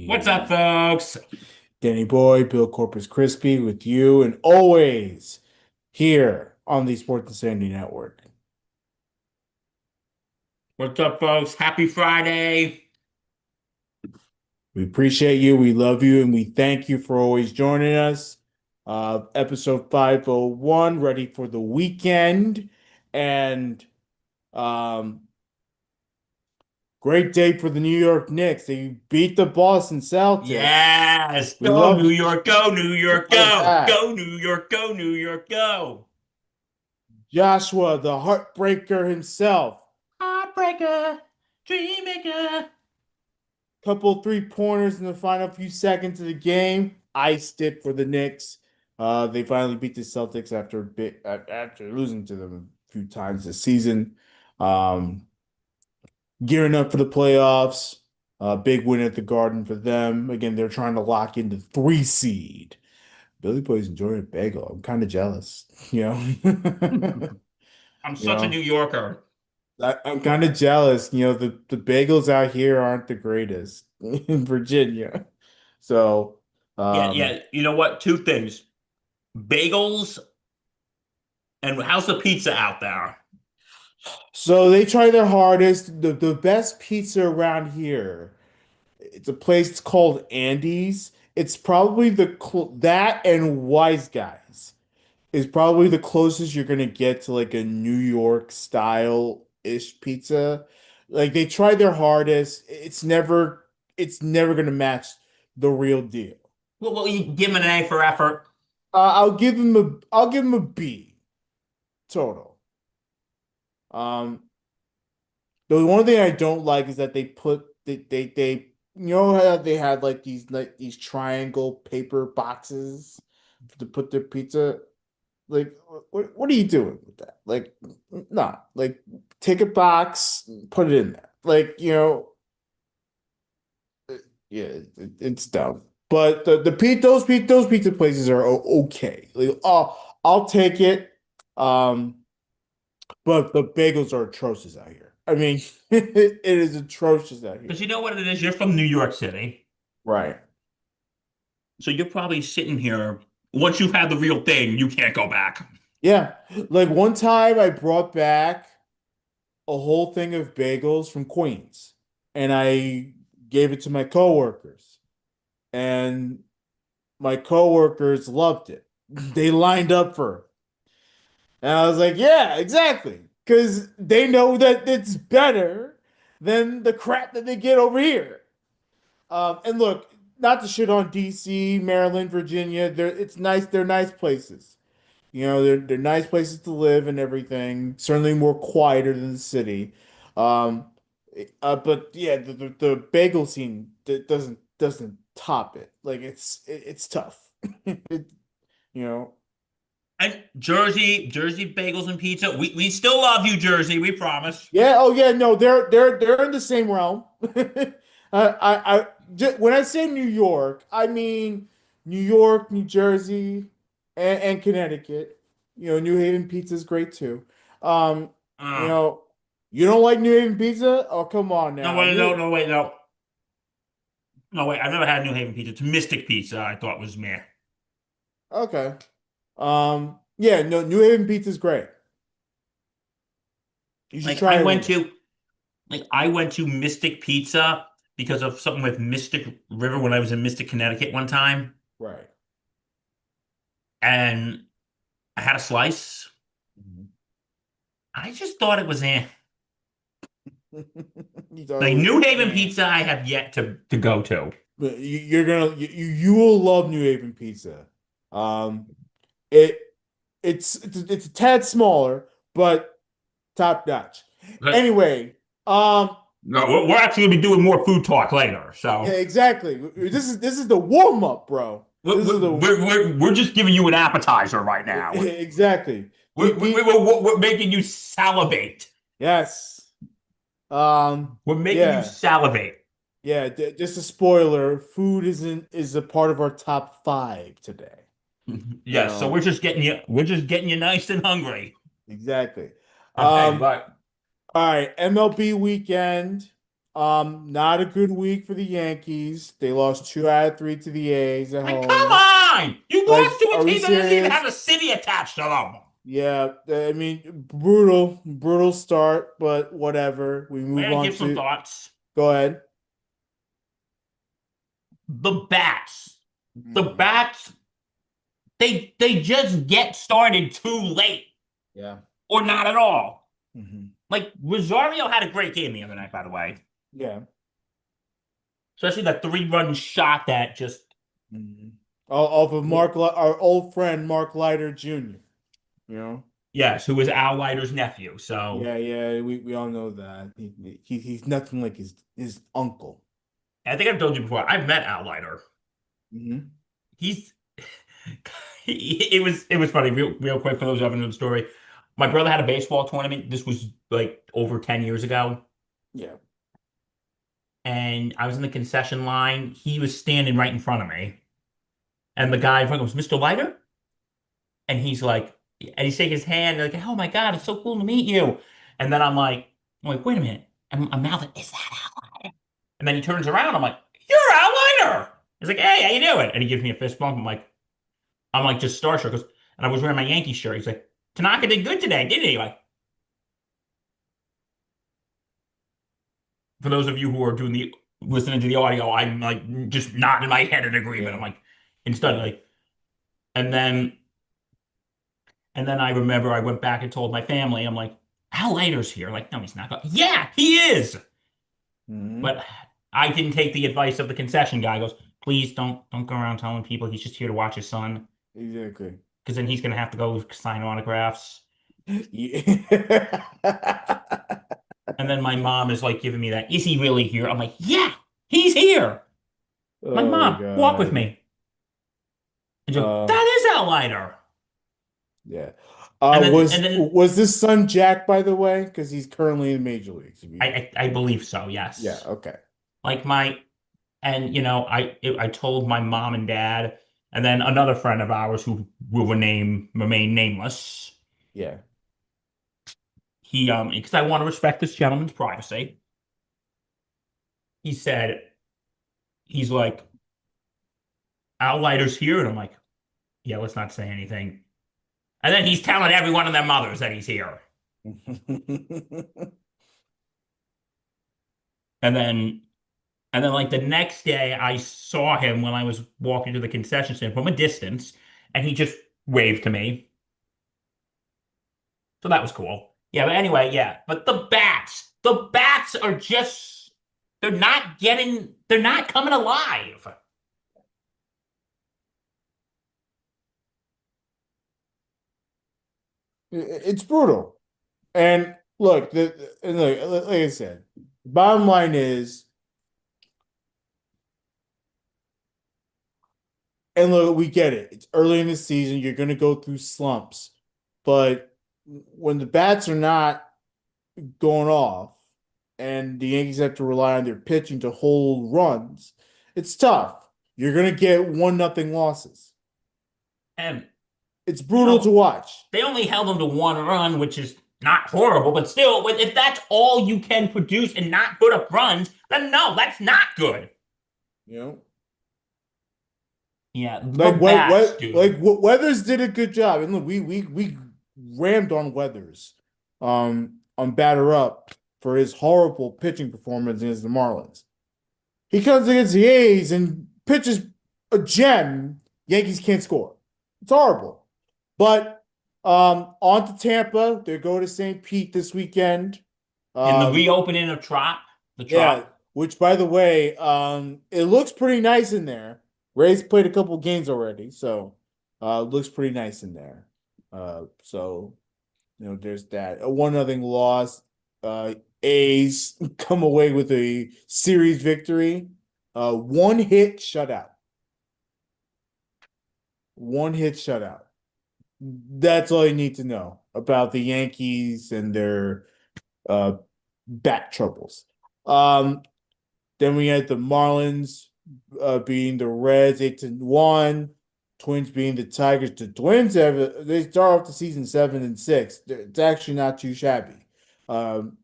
What's up, Hey, folks? Danny Boy, Bill Corpus Crispy with you, and always here on the Sports Insanity Network. What's up, folks? Happy Friday. We appreciate you, we love you, and we thank you for always joining us. Episode 501, ready for the weekend, and um, great day for the New York Knicks. They beat the Boston Celtics. Yes. We Go, New love, York. Go, New we York. love Go. that. Go, New York. Go, New York. Go. Joshua, the heartbreaker himself. Heartbreaker. Dreammaker. Couple three-pointers in the final few seconds of the game. Iced it for the Knicks. They finally beat the Celtics after losing to them a few times this season. Um, Gearing up for the playoffs. Big win at the Garden for them. Again, they're trying to lock in the 3 seed. Billy Boy's enjoying a bagel. I'm kind of jealous. I'm You such a know, New Yorker. I'm kind of jealous. The bagels out here aren't the greatest in Virginia. So, Yeah, um, yeah. You know what? Two things. Bagels and how's the pizza out there? so they try their hardest. The best pizza around here. It's a place called Andy's. It's probably that and Wise Guys is probably the closest you're gonna get to like a New York style-ish pizza. Like they try their hardest. It's never gonna match the real deal. Well, you give them an A for effort. I'll give him a B total. Um, the one thing I don't like is that they you know how they had like these triangle paper boxes to put their pizza. Like, what are you doing with that? Like, nah, like take a box, put it in there. Like, yeah, it's dumb. But those pizza places are okay. Like, oh, I'll take it. Um, but the bagels are atrocious out here. I mean, it is atrocious out Because here. you know what it is? You're from New York City. Right. So you're probably sitting here. Once you've had the real thing, you can't go back. Yeah. Like one time I brought back a whole thing of bagels from Queens and I gave it to my coworkers and my coworkers loved it. They lined up for it. And I was like, yeah, exactly. Because they know that it's better than the crap that they get over here. And look, not to shit on DC, Maryland, Virginia. It's nice. They're nice places. They're nice places to live and everything. Certainly more quieter than the city. Um, but yeah, the bagel scene doesn't top it. Like it's tough. It, you know. And Jersey bagels and pizza. We still love you, Jersey. We promise. Yeah. Oh yeah. No, they're in the same realm. When I say New York, I mean New York, New Jersey, and Connecticut. New Haven pizza is great too. Um, you Uh, know, you don't like New Haven pizza? Oh, come on no, now. wait, New no, no, wait, no. No, wait. I've never had New Haven pizza. It's Mystic Pizza. I thought was meh. Okay. Yeah, no, New Haven pizza is great. You should Like try I it went one day. to, I went to Mystic Pizza because of something with Mystic River when I was in Mystic, Connecticut one time, Right. and I had a slice. Mhm. I just thought it was eh. You thought it Like was New Haven eh. pizza, I have yet to go to. But you will love New Haven pizza. Um, it it's a tad smaller, but top notch. But Anyway, no, we're actually gonna be doing more food talk later. yeah, So exactly. This is the warm up, bro. we're, This is the we're just giving you an appetizer right now. exactly. We're, we're making you salivate. Yes. We're making you Yeah. salivate. Yeah, just a spoiler, food is a part of our top five today. You Yes, so know, we're just getting you nice and hungry. exactly. Okay, Um, but all right, MLB weekend. Not a good week for the Yankees. They lost 2 out of 3 to the A's at Like, come home. on! You lost Like, to a are we team that doesn't even serious? have a city attached to them. Yeah, I mean, brutal start, but whatever. We May move I on give some to, thoughts? go ahead. The bats. The Mhm. bats, they just get started too late, Yeah. or not at all. Hmm. Like Rosario had a great game the other night, by the way. Yeah. Especially that 3-run shot that just Hmm. Off of our old friend Mark Leiter Jr. You know? yes, who was Al Leiter's nephew. So Yeah. We all know that he's nothing like his uncle. I think I've told you before. I've met Al Leiter. Hmm. He's it was funny, real quick for those who haven't known the story. My brother had a baseball tournament. This was like over 10 years ago. Yeah. And I was in the concession line. He was standing right in front of me. And the guy in front goes, Mr. Leiter? And he's like, and he's shaking his hand, like, oh my God, it's so cool to meet you. And then I'm like, wait a minute. I'm mouthing, is that Al Leiter? And then he turns around. I'm like, you're Al Leiter. He's like, hey, how you doing? And he gives me a fist bump. I'm like just starstruck. And I was wearing my Yankee shirt. He's like, Tanaka did good today, didn't he? Like, for those of you who are doing the listening to the audio, I'm like just nodding my head in agreement. I'm Yeah. like, instead, Yeah. like, and then and then I remember I went back and told my family, I'm like, Al Leiter's here. Like, no, he's not. Yeah, he is. Hmm. But I didn't take the advice of the concession guy. He goes, please don't go around telling people he's just here to watch his son, Exactly. because then he's gonna have to go sign autographs. Yeah. And then my mom is like giving me that, is he really here? I'm like, yeah, he's here. My Oh my mom, walk with God. me. And she goes, Uh, that is Al Leiter. yeah. And then Was and then was this son Jack, by the way? Because he's currently in Major Leagues. I believe so, Yeah, yes. okay. Like and I told my mom and dad, and then another friend of ours who will remain nameless. Yeah. He because I want to respect this gentleman's privacy. He said he's like, Al Leiter's here, and I'm like, yeah, let's not say anything. And then he's telling every one of their mothers that he's here. And then and then like the next day I saw him when I was walking to the concession stand from a distance, and he just waved to me. So that was cool. Yeah, but anyway, yeah. But the bats are just they're not coming alive. It's brutal. And look, and look, like I said, bottom line is, and look, we get it. It's early in the season. You're going to go through slumps. But when the bats are not going off and the Yankees have to rely on their pitching to hold runs, it's tough. You're going to get 1-0 losses. And It's you brutal to know, watch. they only held them to 1 run, which is not horrible, but still, if that's all you can produce and not put up runs, then no, that's not good. You know, Yeah, the bats, dude. Weathers did a good job, and look, we rammed on Weathers, on batter up for his horrible pitching performance against the Marlins. He comes against the A's and pitches a gem. Yankees can't score. It's horrible. But on to Tampa. They go to St. Pete this weekend. In the Um, reopening of the yeah, Trop, which by the way, it looks pretty nice in there. Ray's played a couple games already, so it looks pretty nice in there. So there's that. A 1-0 loss. A's come away with a series victory. One hit shutout. One hit shutout. That's all you need to know about the Yankees and their uh bat troubles. Um, Then we had the Marlins beating the Reds 8-1. Twins being the Tigers. The Twins they start off the season 7-6. It's actually not too shabby. Um,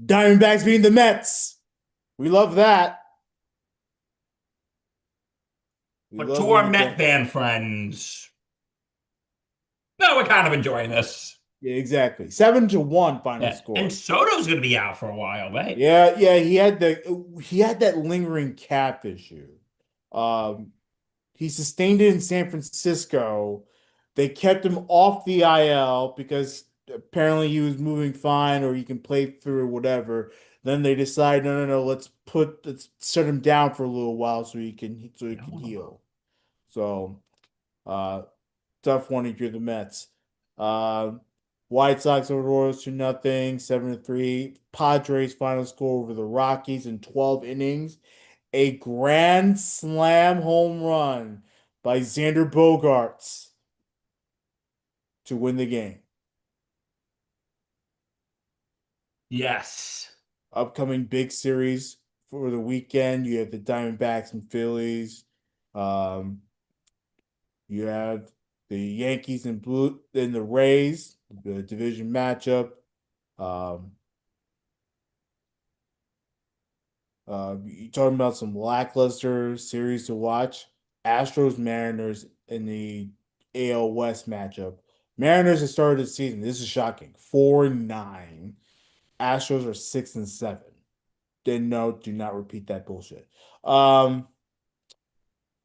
Diamondbacks being the Mets. We love that. We But love to when our the Met fan friends, no, we're kind of enjoying this. Yeah, exactly. 7-1 final Yeah. And score. Soto's going to be out for a while, right? Yeah, yeah, he had that lingering calf issue. Um, he sustained it in San Francisco. They kept him off the IL because apparently he was moving fine or he can play through whatever. Then they decide, no, no, no, let's shut him down for a little while so he can heal. So uh tough one if you're the Mets. Uh, White Sox over the Royals 2-0, 7-3. Padres final score over the Rockies in 12 innings. A grand slam home run by Xander Bogaerts to win the game. Yes. Upcoming big series for the weekend. You have the Diamondbacks and Phillies. Um, you have the Yankees and the Rays, the division matchup. Um, you talking about some lackluster series to watch? Astros Mariners in the AL West matchup. Mariners have started the season. This is shocking. 4-9. Astros are 6-7. Then no, do not repeat that bullshit. Um,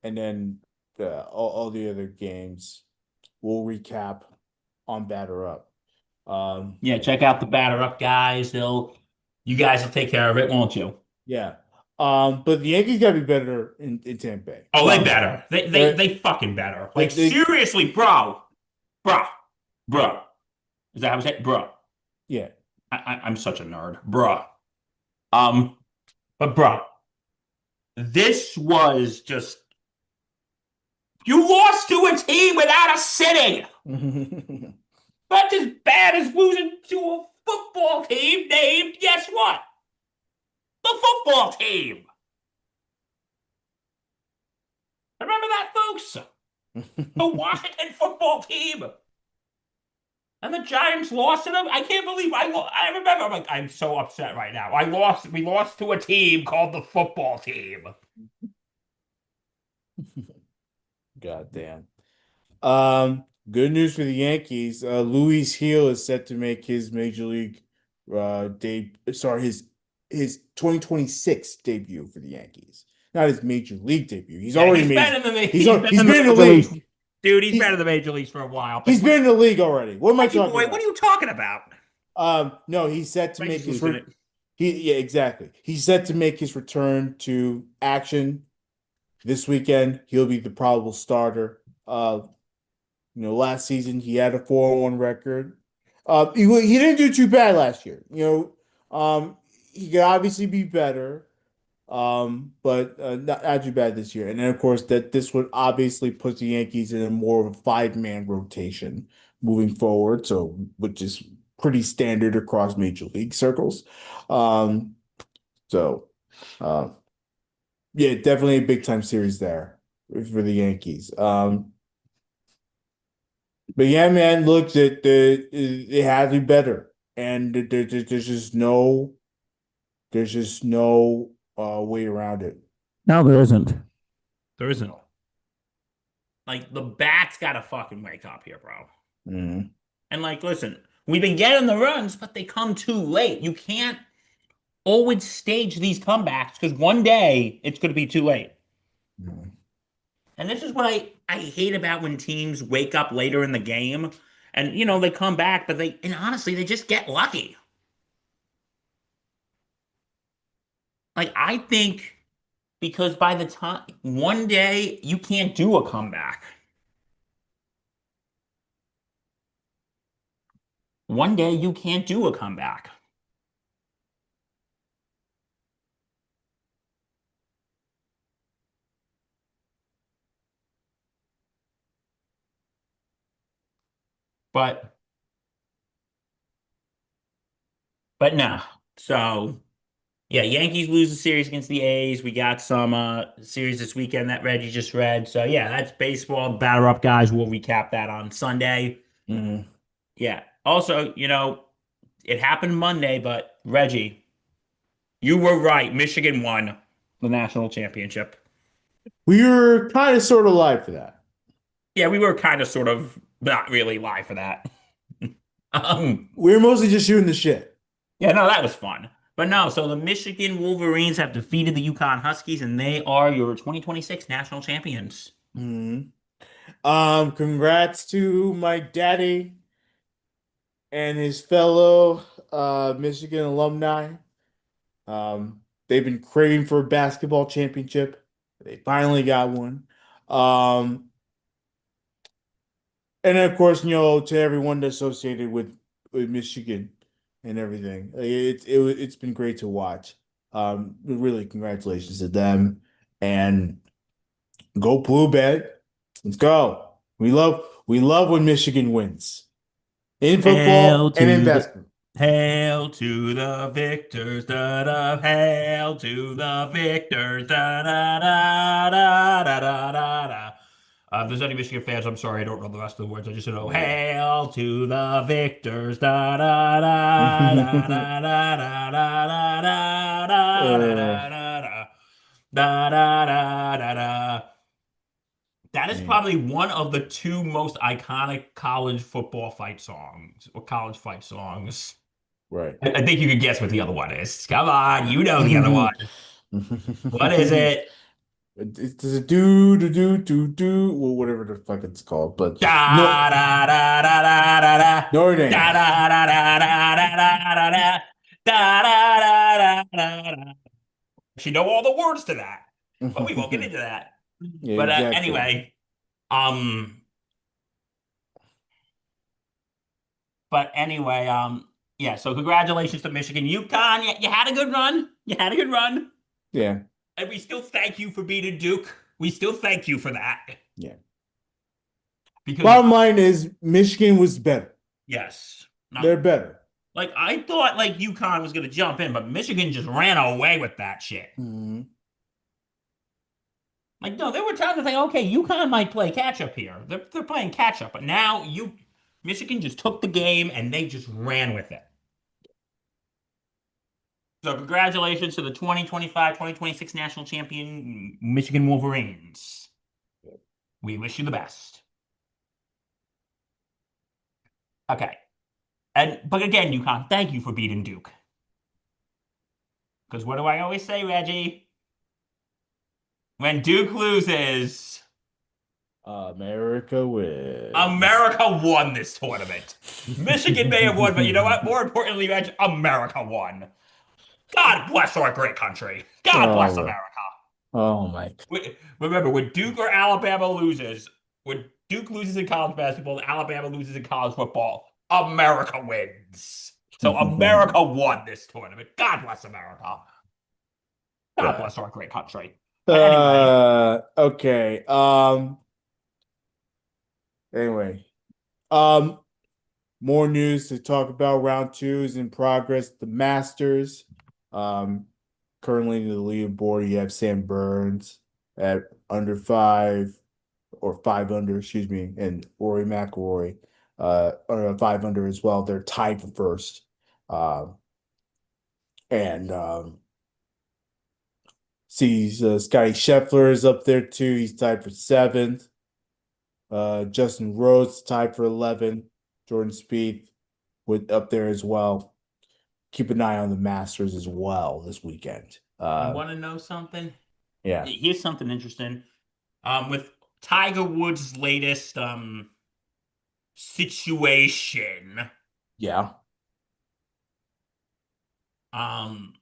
and then all the other games we'll recap on Batter Up. Yeah, check out the batter up guys. You guys will take care of it, won't you? Yeah. But the Yankees gotta be better in Tampa Bay. Oh, they Promise you. better. They're They fucking better. they, Like they seriously, bro, bro. Is that how I say it? Bro? yeah. I'm such a nerd, bro. Um, but bro, this was just you lost to a team without a sitting. That's as bad as losing to a football team named, guess what? The football team. Remember that, folks? The Washington football team. And the Giants lost to them. I can't believe I remember. I'm like, I'm so upset right now. We lost to a team called the football team. God damn. Good news for the Yankees. Luis Heel is set to make his major league his 2026 debut for the Yankees. Not his major league debut. He's Yeah, already he's made been in the he's he's been he's in the been in the major leagues. league. Dude, he's been in He the major leagues for a while. But he's been in the league already. What am I Reggie talking boy, what are about? you talking about? No, he's set to make Reggie's his losing it. yeah, exactly. He's set to make his return to action this weekend. He'll be the probable starter. Last season he had a 4-1 record. He didn't do too bad last year. He could obviously be better. But not too bad this year. And then of course that this would obviously put the Yankees in a more of a five-man rotation moving forward, so which is pretty standard across major league circles. Um, so uh, yeah, definitely a big time series there for the Yankees. But yeah, man, look, it has to be better, and there's just no way around it. No, there isn't. There isn't. Like the bats gotta fucking wake up here, bro. Mhm. And like, listen, we've been getting the runs, but they come too late. You can't always stage these comebacks because one day it's gonna be too late. Mhm. And this is what I hate about when teams wake up later in the game and they come back, but and honestly they just get lucky. Like I think because by the time one day you can't do a comeback. One day you can't do a comeback. But no. So yeah, Yankees lose the series against the A's. We got some series this weekend that Reggie just read. So yeah, that's baseball. Batter up, guys. We'll recap that on Sunday. Mhm. Yeah. Also, it happened Monday, but Reggie, You were right. Michigan won the national championship. We were kind of sort of live for that. Yeah, we were kind of sort of not really live for that. Um, We were mostly just shooting the shit. yeah, no, that was fun. But no, so the Michigan Wolverines have defeated the Yukon Huskies, and they are your 2026 national champions. Mhm. Congrats to my daddy and his fellow Michigan alumni. They've been craving for a basketball championship. They finally got one. Um, and of course, to everyone associated with Michigan and everything. It's been great to watch. Really, congratulations to them and go Blue Bet. Let's go. We love when Michigan wins in Hail football and in to the basketball. Hail to the victors, da da. Hail to the victors, da da da da da da da da. If there's any Michigan fans, I'm sorry, I don't know the rest of the words. I just know Yeah. Hail to the victors, da da da da da da da da da da da da Uh, da da da da da da da. That is man, probably one of the two most iconic college football fight songs or college fight songs. right. I think you could guess what the other one is. Come on, you know the other one. What is it? It's a do, well, whatever the fuck it's called, but Da no, da da da da da da. Notre Dame. Da da da da da da da da da. Da da da da da da. She know all the words to that, but we won't get into that. Yeah, But exactly. anyway, um, yeah. So congratulations to Michigan, UConn. You had a good run. You had a good run, Yeah, and we still thank you for beating Duke. We still thank you for that yeah. because Bottom line is Michigan was better. yes, They're no, better. like I thought, like UConn was going to jump in, but Michigan just ran away with that shit. Mhm. Like no, there were times I think, okay, UConn might play catch up here. They're playing catch up, but now Michigan just took the game and they just ran with it. So congratulations to the 2025-2026 national champion Michigan Wolverines. We wish you the best. Okay. But again, UConn, thank you for beating Duke. Because what do I always say, Reggie? When Duke loses, America wins. America won this tournament. Michigan may have won, but you know what? More importantly, Reggie, America won. God bless our great country. God bless Oh, America. oh my. Remember, when Duke or Alabama loses, when Duke loses in college basketball and Alabama loses in college football, America wins. So America won this tournament. God bless America. God God. bless our great country. But anyway, Okay. Anyway. Um, More news to talk about. Round two is in progress. The Masters. Um, Currently in the leaderboard, you have Sam Burns at under five or five under, excuse me, and Rory McIlroy, five under as well. They're tied for first. And sees Scotty Scheffler is up there too. He's tied for seventh. Justin Rose tied for 11. Jordan Spieth with up there as well. Keep an eye on the Masters as well this weekend. you want to know something? Yeah, Here's something interesting. With Tiger Woods' latest situation, yeah. um,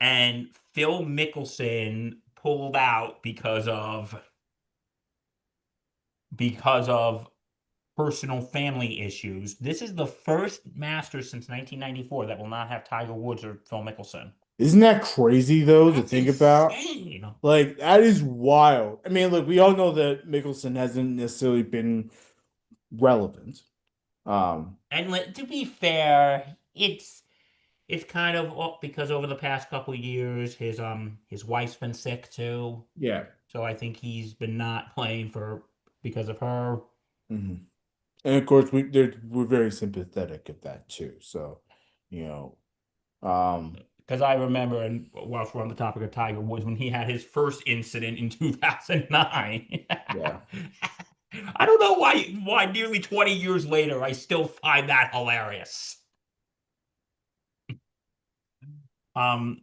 and Phil Mickelson pulled out because of personal family issues. This is the first Masters since 1994 that will not have Tiger Woods or Phil Mickelson. Isn't that crazy though to That's think about? insane. Like that is wild. I mean, look, we all know that Mickelson hasn't necessarily been relevant. Um, And to be fair, it's kind of because over the past couple years, his wife's been sick too. yeah. So I think he's been not playing for because of her. Hmm. And of course, we're very sympathetic of that too. So, you know. Um, Because I remember, and whilst we're on the topic of Tiger Woods, when he had his first incident in 2009. yeah. I don't know why nearly 20 years later I still find that hilarious. Um,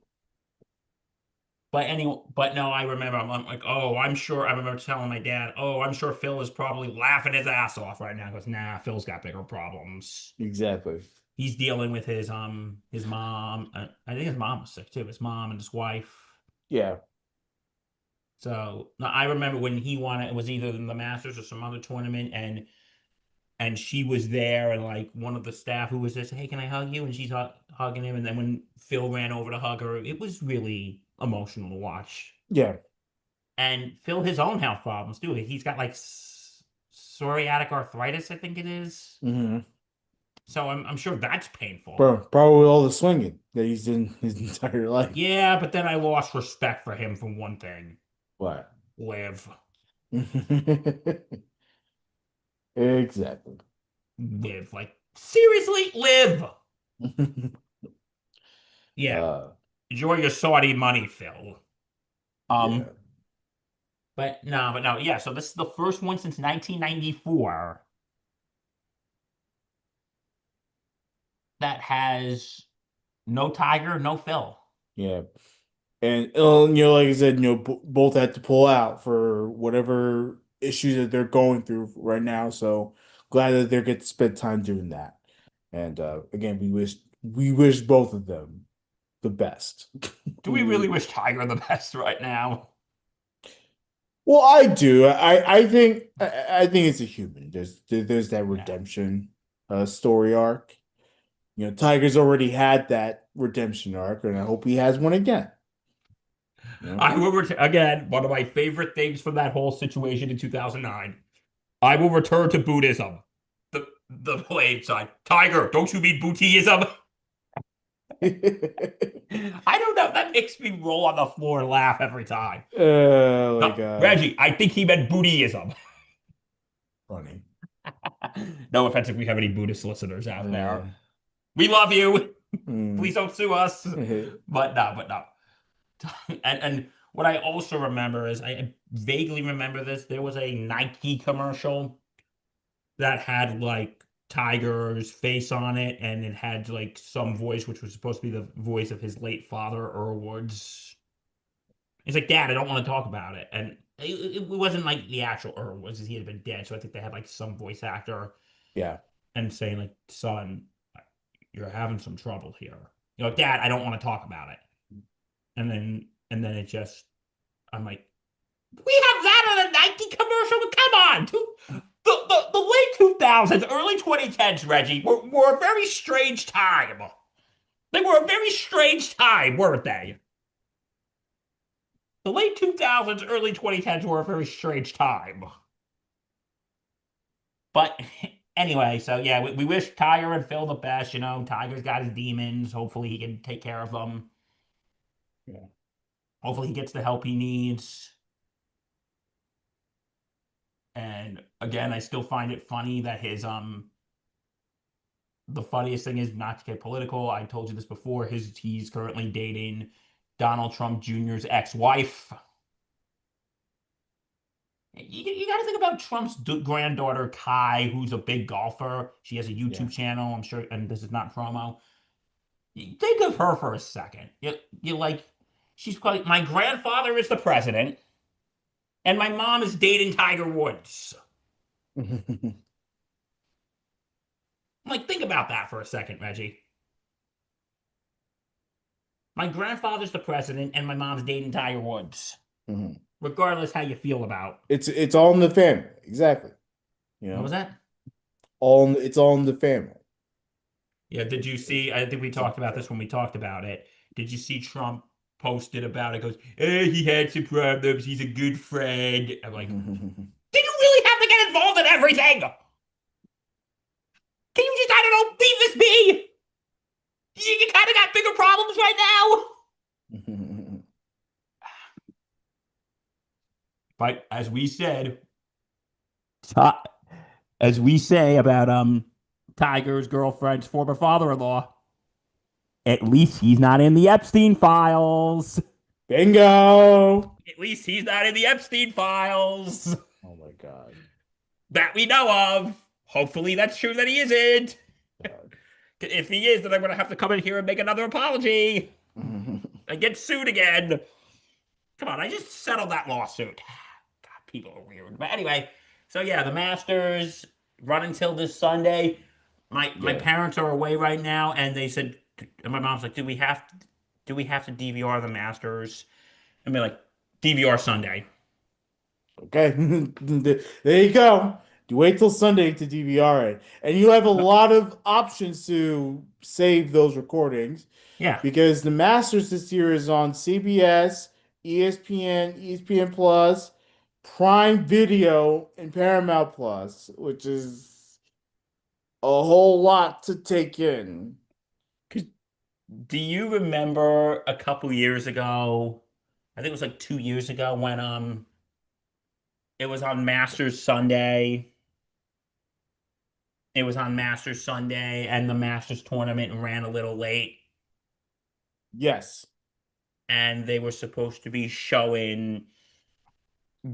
but no, I remember I'm like, oh, I'm sure. I remember telling my dad, oh, I'm sure Phil is probably laughing his ass off right now. He goes, nah, Phil's got bigger problems. Exactly. He's dealing with his mom. I think his mom was sick too. His mom and his wife. Yeah. So no, I remember when he won it. It was either in the Masters or some other tournament, and she was there, and like one of the staff who was there said, "Hey, can I hug you?" And she's hugging him, and then when Phil ran over to hug her, it was really emotional to watch. Yeah. And Phil his own health problems too. He's got like psoriatic arthritis, I think it is. Hmm. So I'm sure that's painful. Bro, probably all the swinging that he's done his entire life. Yeah, but then I lost respect for him for one thing. What? Live, Exactly. live, like seriously, live. Yeah, Uh, enjoy your Saudi money, Phil. yeah. Um, but no, yeah. So this is the first one since 1994 that has no Tiger, no Phil. Yeah. And like I said, both had to pull out for whatever issues that they're going through right now. So glad that they get to spend time doing that. And again, we wish both of them the best. Do we really wish Tiger the best right now? Well, I do. I think it's a human. There's that Yeah. redemption story arc. Tiger's already had that redemption arc, and I hope he has one again. You know? I will again, one of my favorite things from that whole situation in 2009. I will return to Buddhism. The blade side. Tiger, don't you mean Buddhism? I don't know. That makes me roll on the floor and laugh every time. Oh my No, God. Reggie, I think he meant Buddhism. Funny. No offense if we have any Buddhist listeners out there. Uh, We love you. mm. Please don't sue us. But no. And what I also remember is I vaguely remember this. There was a Nike commercial that had like Tiger's face on it, and it had like some voice which was supposed to be the voice of his late father, Earl Woods. He's like, Dad, I don't want to talk about it. And it wasn't like the actual Earl Woods, he had been dead. So I think they had like some voice actor Yeah. and saying, like, son, you're having some trouble here. Dad, I don't want to talk about it. And then it just I'm like, we have that on a Nike commercial? Come on. The late 2000s, early 2010s, Reggie, were a very strange time. They were a very strange time, weren't they? The late 2000s, early 2010s were a very strange time. But anyway, so yeah, we wish Tiger and Phil the best. Tiger's got his demons. Hopefully he can take care of them. Yeah. Hopefully he gets the help he needs. And again, I still find it funny that his the funniest thing is, not to get political, I told you this before, he's currently dating Donald Trump Jr.'s ex-wife. You got to think about Trump's granddaughter, Kai, who's a big golfer. She has a Yeah. YouTube channel, I'm sure, and this is not promo. Think of her for a second. You're like, she's probably, my grandfather is the president, and my mom is dating Tiger Woods. I'm like, think about that for a second, Reggie. My grandfather's the president, and my mom's dating Tiger Woods. Mhm. Regardless how you feel about. It's all in the family. Exactly. You What was know, that? it's all in the family. Yeah, did It, you it, see? I think we it's all talked in about the this when we talked about it. Did you see Trump posted about it? Goes, he had some problems. He's a good friend. I'm like, family. did you really have to get involved in everything? Can you just, I don't know, leave this be? You kind of got bigger problems right now. But as we say about Tiger's girlfriend's former father-in-law, At least he's not in the Epstein files. Bingo. At least he's not in the Epstein files Oh my God. that we know of. Hopefully that's true that he isn't. God. If he is, then I'm going to have to come in here and make another apology and get sued again. Come on, I just settled that lawsuit. God, people are weird. But anyway, so yeah, the Masters run until this Sunday. My Yeah. parents are away right now, and they said, and my mom's like, do we have to DVR the Masters? And be like, DVR Sunday. Okay. There you go. You wait till Sunday to DVR it. And you have a lot of options to save those recordings Yeah, because the Masters this year is on CBS, ESPN, ESPN Plus, Prime Video, and Paramount Plus, which is a whole lot to take in. do you remember a couple years ago? I think it was like 2 years ago when it was on Masters Sunday. It was on Masters Sunday, and the Masters tournament ran a little late, Yes. and they were supposed to be showing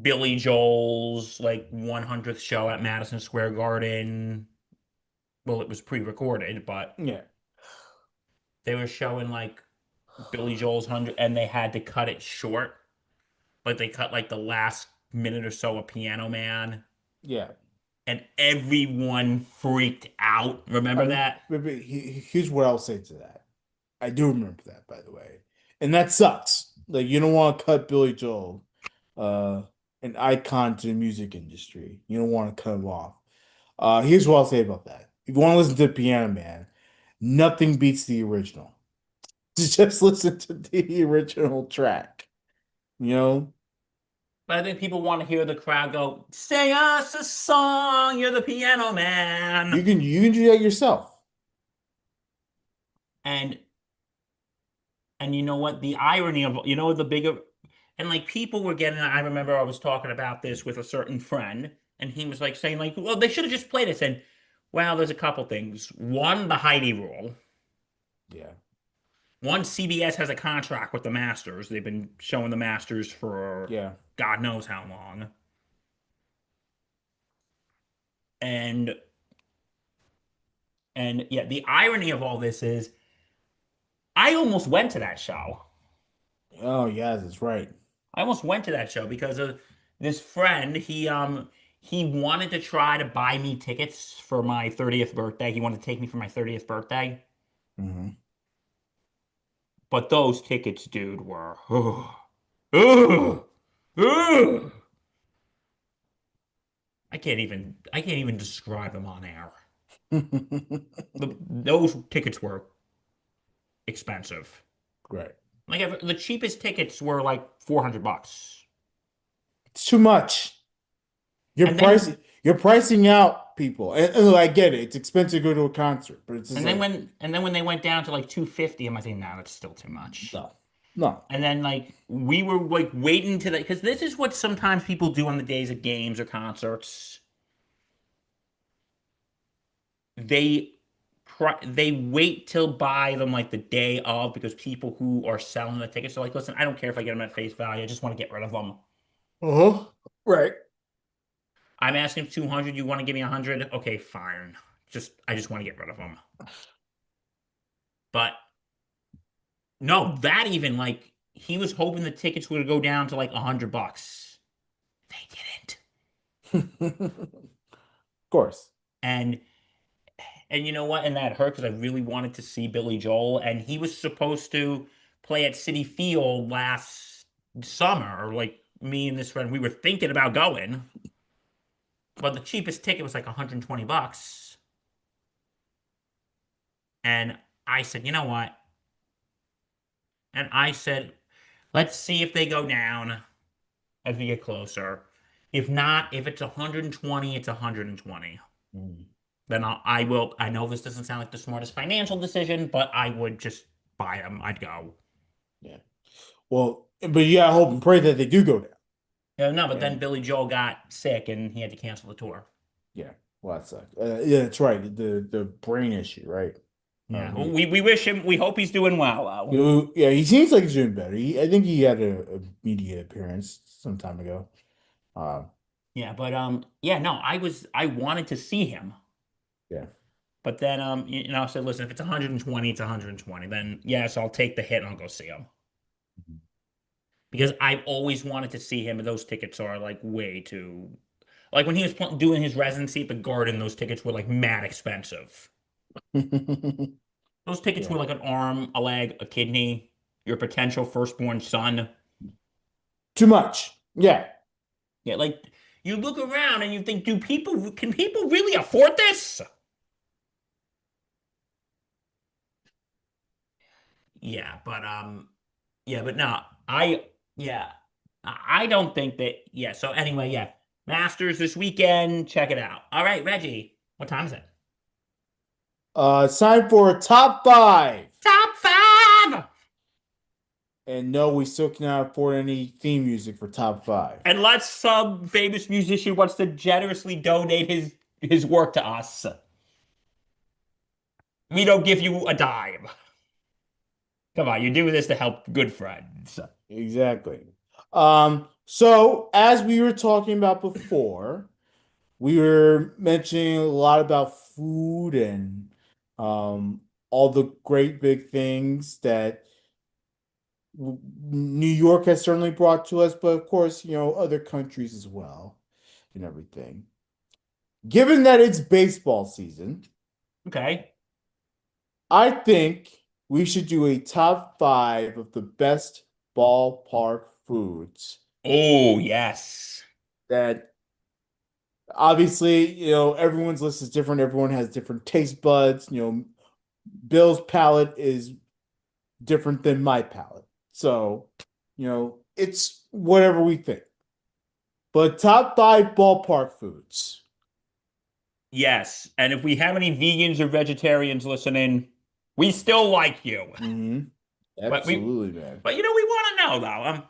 Billy Joel's like 100th show at Madison Square Garden. Well, it was pre-recorded, but Yeah. they were showing like Billy Joel's 100, and they had to cut it short. Like they cut like the last minute or so of Piano Man, Yeah. and everyone freaked out. Remember that? Here's what I'll say to that. I do remember that, by the way. And that sucks. Like you don't want to cut Billy Joel, uh, an icon to the music industry. You don't want to cut him off. Here's what I'll say about that. If you want to listen to Piano Man, nothing beats the original. Just listen to the original track. You know, But I think people want to hear the crowd go, "Sing us a song, you're the Piano Man." you can do that yourself. And and you know what? The irony of the bigger and like people were getting. I remember I was talking about this with a certain friend, and he was like saying like, "Well, they should have just played it." And well, there's a couple things. One, the Heidi rule. Yeah, One, CBS has a contract with the Masters. They've been showing the Masters for yeah. God knows how long. And and yeah, the irony of all this is I almost went to that show. Oh, yeah, that's right. I almost went to that show because of this friend. He wanted to try to buy me tickets for my 30th birthday. He wanted to take me for my 30th birthday. Hmm. But those tickets, dude, were ugh, ugh. I can't even describe them on air. Those tickets were expensive. Right. Like the cheapest tickets were like $400. It's too much. You're And then pricing you're pricing out people. And look, I get it. It's expensive to go to a concert, but it's just and then like when they went down to like 250, I'm like, no, that's still too much. no. No. And then like we were like waiting to that because this is what sometimes people do on the days of games or concerts. They they wait till buy them like the day of because people who are selling the tickets are like, listen, I don't care if I get them at face value. I just want to get rid of them. Uh-huh. Right. I'm asking 200. You want to give me 100? Okay, fine. I just want to get rid of them. But no, that even like he was hoping the tickets would go down to like $100. They didn't. Of course. And and you know what? And that hurt because I really wanted to see Billy Joel, and he was supposed to play at City Field last summer. Like me and this friend, we were thinking about going, but the cheapest ticket was like $120. And I said, you know what? And I said, let's see if they go down as we get closer. If not, if it's 120, it's 120. Mm. Then I will. I know this doesn't sound like the smartest financial decision, but I would just buy them. I'd go. Yeah. Well, but you gotta hope and pray that they do go down. No, but then And Billy Joel got sick and he had to cancel the tour. yeah, well that sucks. Yeah, that's right. The brain issue, right? Yeah, We, we wish him. We hope he's doing well, though. yeah, he seems like he's doing better. I think he had a media appearance some time ago. Uh, Yeah, but yeah, no, I wanted to see him, yeah. but then I said, listen, if it's 120, it's 120. Then yes, I'll take the hit and I'll go see him because I've always wanted to see him, and those tickets are like way too. Like when he was doing his residency at the Garden, those tickets were like mad expensive. Those tickets Yeah. were like an arm, a leg, a kidney, your potential firstborn son. Too much. Yeah. Yeah, like you look around and you think, can people really afford this? Yeah, but yeah, but no, yeah, I don't think that. Yeah, so anyway, yeah, Masters this weekend. Check it out. All right, Reggie, what time is it? It's time for a top five. Top five. And no, we still cannot afford any theme music for top five. Unless some famous musician wants to generously donate his work to us, we don't give you a dime. Come on, you do this to help good friends. Exactly. So as we were talking about before, we were mentioning a lot about food and um all the great big things that New York has certainly brought to us, but of course, other countries as well and everything. Given that it's baseball season, Okay. I think we should do a top five of the best ballpark foods Oh, yes. that obviously, everyone's list is different. Everyone has different taste buds. Bill's palate is different than my palate. So, it's whatever we think. But top five ballpark foods. Yes. And if we have any vegans or vegetarians listening, we still like you. Hmm. But we Absolutely, man. but we want to know though.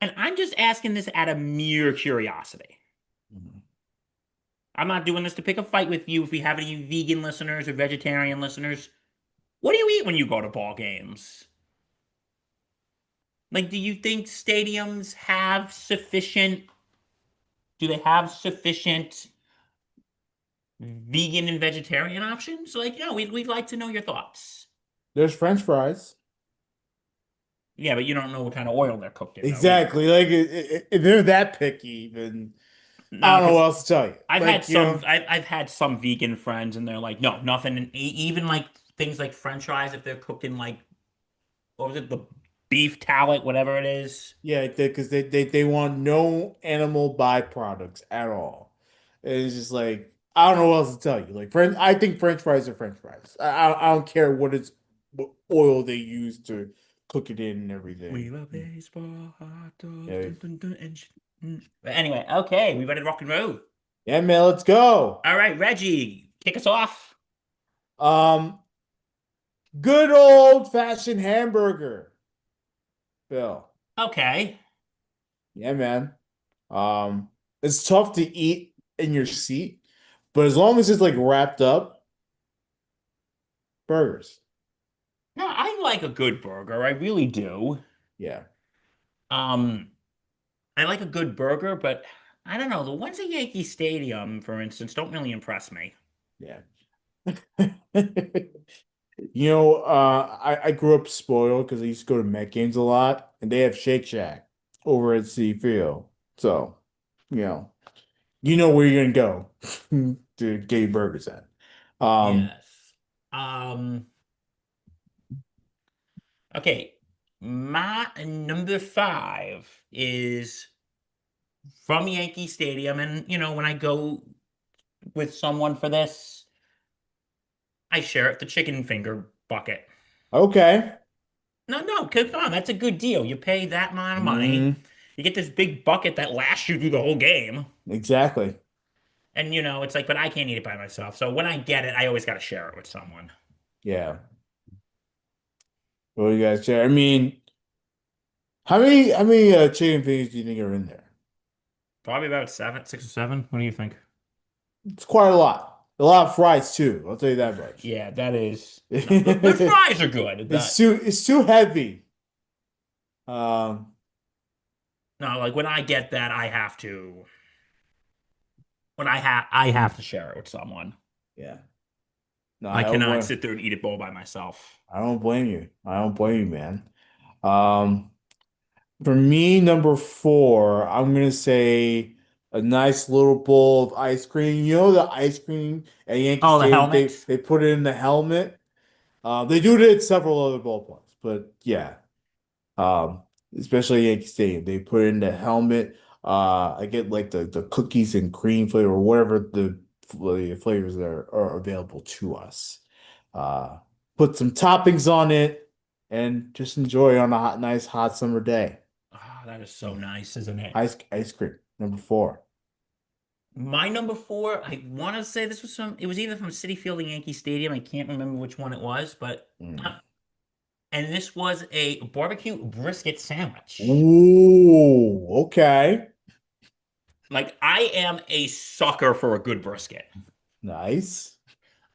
And I'm just asking this out of mere curiosity. Mhm. I'm not doing this to pick a fight with you if we have any vegan listeners or vegetarian listeners. What do you eat when you go to ball games? Like, do you think stadiums have sufficient, do they have sufficient vegan and vegetarian options? Like, we'd like to know your thoughts. There's French fries. Yeah, but you don't know what kind of oil they're cooked in, though, either. Exactly. Like if they're that picky, then I No, don't know because what else to tell you. Like, I've had some vegan friends, and they're like, no, nothing. Even like things like French fries, if they're cooked in like what was it, the beef talent, whatever it is. yeah, because they want no animal byproducts at all. And it's just like I don't know what else to tell you. Like French, I think French fries are French fries. I don't care what oil they use to cook it in and We everything. love baseball, hot dogs, Yeah, dun, dun, dun, and But anyway, okay, we ready to rock and roll. yeah, man, let's go. All right, Reggie, kick us off. Um, Good old fashioned hamburger, Bill. Okay. Yeah, man. It's tough to eat in your seat, but as long as it's like wrapped up, burgers. No, I like a good burger. I really do. Yeah, Um, I like a good burger, but I don't know. The ones at Yankee Stadium, for instance, don't really impress me. yeah. I grew up spoiled because I used to go to Met games a lot, and they have Shake Shack over at Citi Field. So, you know, you know where you're gonna go to get your burgers at. Um, Yes. Um, okay. My number five is from Yankee Stadium, and when I go with someone for this, I share it the chicken finger bucket. okay. No, no, come on, that's a good deal. You pay that amount of money, Mm, you get this big bucket that lasts you through the whole game, exactly. and it's like, but I can't eat it by myself. So when I get it, I always got to share it with someone. Yeah. What do you guys share? I mean, how many chicken fingers do you think are in there? Probably about seven, 6 or 7. What do you think? It's quite a lot. A lot of fries too. I'll tell you that much. Yeah, that is no. The fries are good. It's too heavy. Um, No, like when I get that, I have to. When I have to share it with someone. yeah. No, I cannot sit there and eat it all by myself. I don't blame you. I don't blame you, man. Um, for me, number four, I'm gonna say a nice little bowl of ice cream. You know the ice cream at Yankee Oh, the Stadium, helmets. they put it in the helmet. They do it at several other ballparks, but yeah. Um, Especially Yankee Stadium. They put in the helmet. I get like the cookies and cream flavor or whatever the flavors that are available to us. Uh, put some toppings on it and just enjoy on a nice hot summer day. Oh, that is so nice, isn't it? Ice cream, number four. My number four, I want to say this was it was either from Citi Field and Yankee Stadium. I can't remember which one it was, but, Mm. and this was a barbecue brisket sandwich. Ooh, okay. Like, I am a sucker for a good brisket. Nice.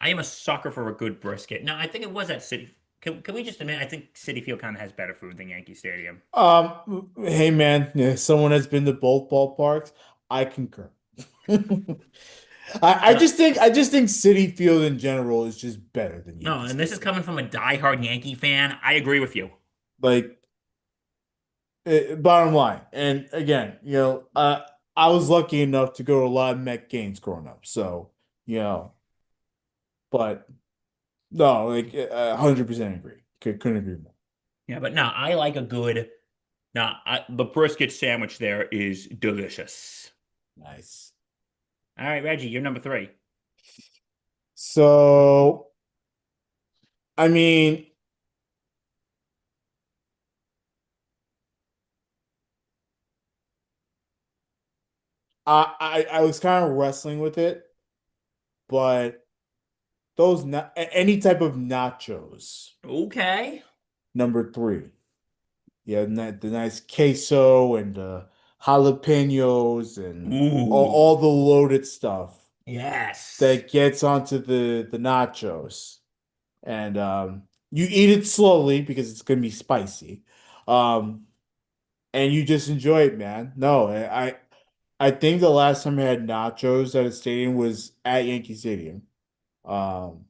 I am a sucker for a good brisket. Now, I think it was at City. Can we just admit, I think Citi Field kind of has better food than Yankee Stadium. Hey man, yeah, someone has been to both ballparks. I concur. But I just think City Field in general is just better than no, Yankee and this is Stadium. coming from a diehard Yankee fan. I agree with you. Like, bottom line, and again, I was lucky enough to go to a lot of Met games growing up, so you know, but no, like 100% agree. Couldn't agree more. Yeah, but no, I like a good. No, the brisket sandwich there is delicious. Nice. All right, Reggie, you're number three. So, I mean, I was kind of wrestling with it, but those not any type of nachos, Okay. number three. Yeah, the nice queso and jalapenos and all Ooh, the loaded stuff yes. that gets onto the nachos. And you eat it slowly because it's gonna be spicy. Um, and you just enjoy it, man. No, I think the last time I had nachos at a stadium was at Yankee Stadium. Um,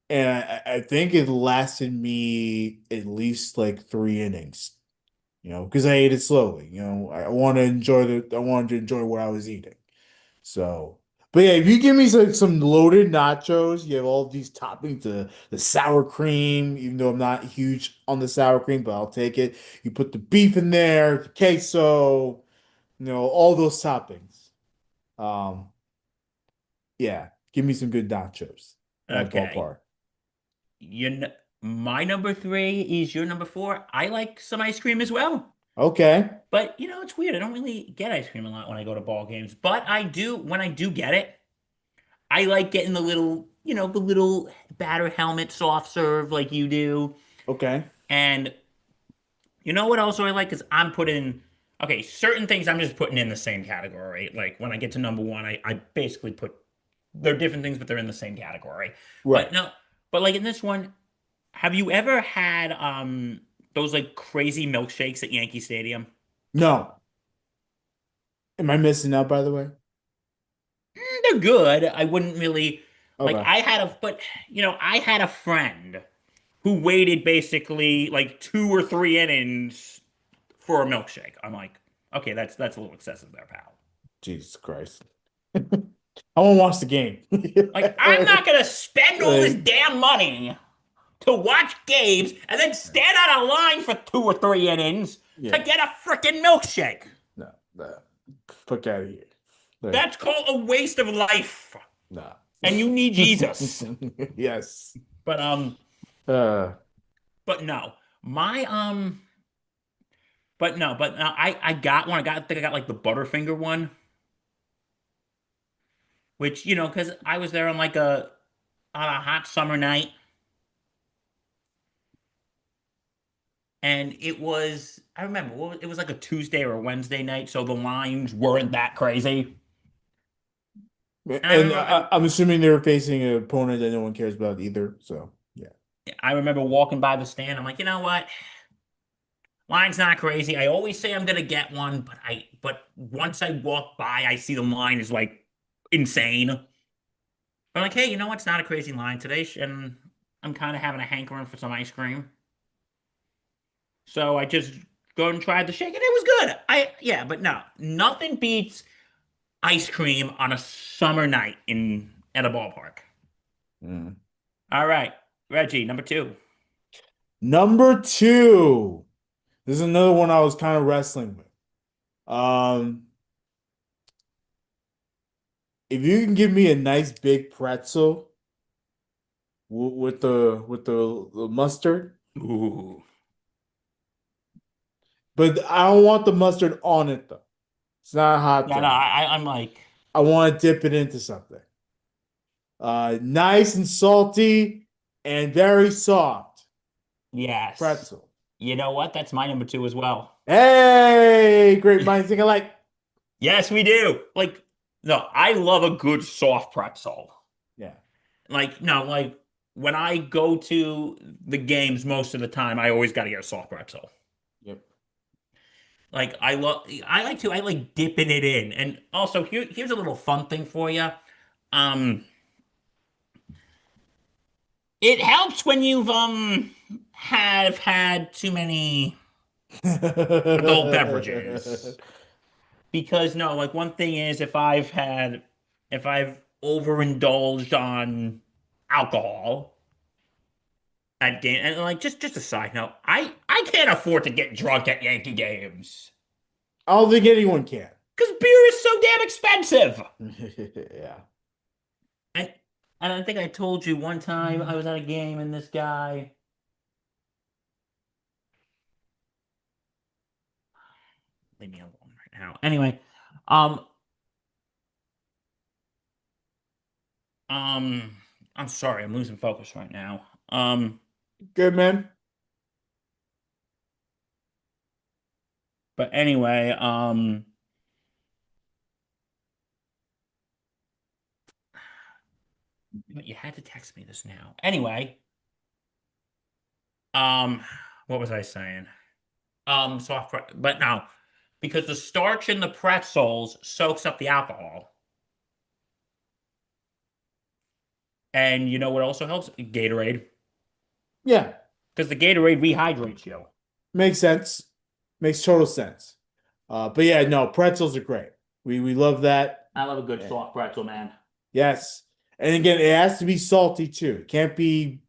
and I think it lasted me at least like 3 innings, because I ate it slowly. I wanted to enjoy what I was eating. So, but yeah, if you give me some loaded nachos, you have all these toppings, the sour cream, even though I'm not huge on the sour cream, but I'll take it. You put the beef in there, the queso, all those toppings. Um, yeah, give me some good nachos at Okay. Ballpark. You kn My number three is your number four. I like some ice cream as well. Okay, But it's weird. I don't really get ice cream a lot when I go to ball games. But I do when I do get it. I like getting the little batter helmet soft serve like you do. okay, And you know what also I like is I'm putting okay, certain things I'm just putting in the same category. Like when I get to number one, I basically put they're different things, but they're in the same category. right. But no, but like in this one, have you ever had those like crazy milkshakes at Yankee Stadium? No, am I missing out, by the way? They're good. I wouldn't really like Okay, I had a friend who waited basically like 2 or 3 innings for a milkshake. I'm like, okay, that's a little excessive there, pal. Jesus Christ. I want to watch the game. Like, I'm not gonna spend all this Like, damn money to watch games and then stand on a line for 2 or 3 innings to yeah, get a freaking milkshake. no, no, fuck out of here. Like, That's called a waste of life. no. And you need Jesus. Yes. But Uh, but no. My but no, but no, I got one. I think I got like the Butterfinger one, which because I was there on a hot summer night, and I remember it was like a Tuesday or a Wednesday night, so the lines weren't that crazy. And And I'm assuming they were facing an opponent that no one cares about either. So yeah. I remember walking by the stand. I'm like, you know what? Line's not crazy. I always say I'm gonna get one, but once I walk by, I see the line is like insane. I'm like, hey, you know what's not a crazy line today? And I'm kind of having a hankering for some ice cream. So I just go and tried the shake, and it was good. Yeah, but no, nothing beats ice cream on a summer night in at a ballpark. Mm. All right, Reggie, number two. Number two. This is another one I was kind of wrestling with. Um, if you can give me a nice big pretzel with the mustard, Ooh. but I don't want the mustard on it though. It's not a hot Yeah, no, dog. I'm like, I want to dip it into something. Nice and salty and very soft yes. pretzel. You know what? That's my number two as well. Hey, great minds think alike. Yes, we do. Like, no, I love a good soft pretzel. Yeah. Like, no, like when I go to the games most of the time, I always got to get a soft pretzel. Yep. Like, I like dipping it in. And also, here's a little fun thing for you. Um, it helps when you've have had too many adult beverages. Because no, like one thing is if I've overindulged on alcohol at game, and like just a side note, I can't afford to get drunk at Yankee games I don't think anyone can. because beer is so damn expensive. Yeah. And and I think I told you one time I was at a game and this guy, leave me alone right now. Anyway, um um I'm sorry, I'm losing focus right now. Good man. But anyway, you had to text me this now. Anyway, um, what was I saying? But no, because the starch in the pretzels soaks up the alcohol. And you know what also helps? Gatorade. Yeah. Because the Gatorade rehydrates you. Makes sense. Makes total sense. But yeah, no, pretzels are great. We love that. I love a good Yeah. soft pretzel, man. Yes. And again, it has to be salty too. It can't be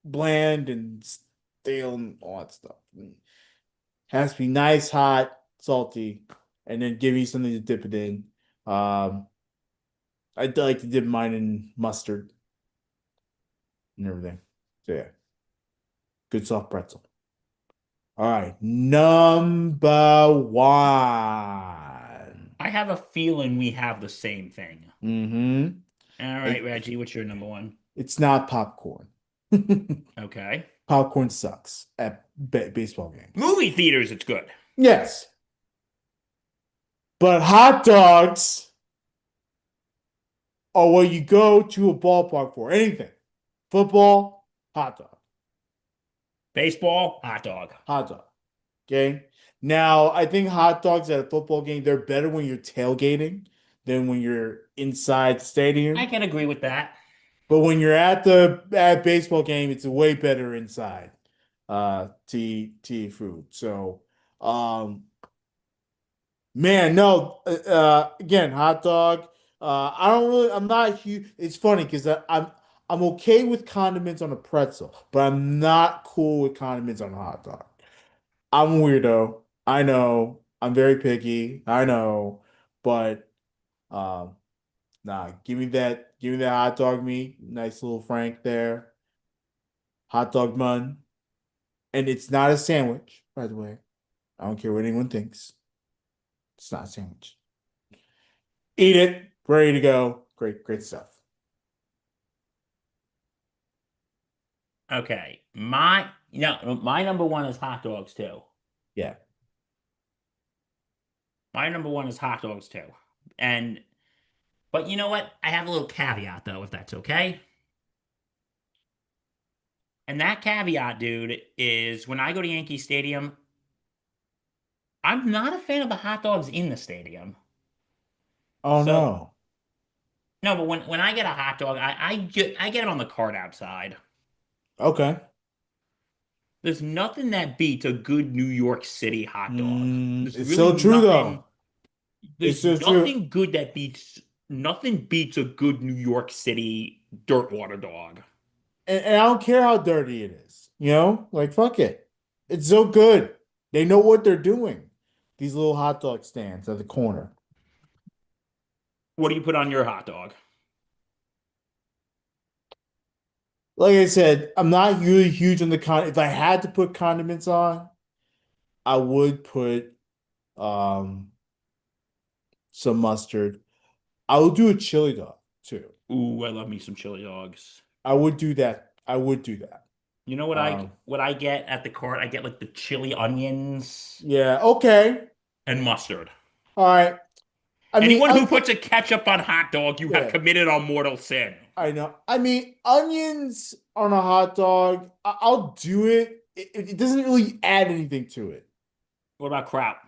bland and stale and all that stuff. It has to be nice, hot, salty, and then give me something to dip it in. Um, I'd like to dip mine in mustard and everything. So yeah, good soft pretzel. All right, number one. I have a feeling we have the same thing. Mm-hmm. All right, It, Reggie, what's your number one? it's not popcorn. Okay. Popcorn sucks at baseball games. Movie theaters, it's good. Yes, but hot dogs are what you go to a ballpark for. Anything. Football, hot dog. Baseball, hot dog. Hot dog. Okay. Now, I think hot dogs at a football game, they're better when you're tailgating than when you're inside the I stadium. can agree with that. But when you're at the at baseball game, it's way better inside to eat food. So man, no again, hot dog. I don't really I'm not huge. It's funny because I'm okay with condiments on a pretzel, but I'm not cool with condiments on a hot dog. I'm a weirdo. I know. I'm very picky. I know. But um nah, give me that hot dog meat. Nice little Frank there. Hot dog bun. And it's not a sandwich, by the way. I don't care what anyone thinks. It's not a sandwich. Eat it. Ready to go. Great, great stuff. Okay. My number one is hot dogs too. Yeah. My number one is hot dogs too. And But you know what? I have a little caveat though, if that's okay. And that caveat, dude, is when I go to Yankee Stadium, I'm not a fan of the hot dogs in the stadium. Oh So no. no, but when I get a hot dog, I get it on the cart outside. Okay. There's nothing that beats a good New York City hot dog. There's It's really so true nothing. though. It's There's so true. nothing good that beats nothing beats a good New York City dirt water dog. And I don't care how dirty it is. Like fuck it. It's so good. They know what they're doing. These little hot dog stands at the corner. What do you put on your hot dog? Like I said, I'm not really huge on the If I had to put condiments on, I would put um some mustard. I would do a chili dog too. Ooh, I love me some chili dogs. I would do that. I would do that. You know what I Um, what I get at the cart? I get like the chili onions yeah, okay. and mustard. All right. I mean, Anyone who puts a ketchup on hot dog, you have yeah, committed a mortal sin. I know. I mean, onions on a hot dog, I'll do it. It doesn't really add anything to it. What about crap?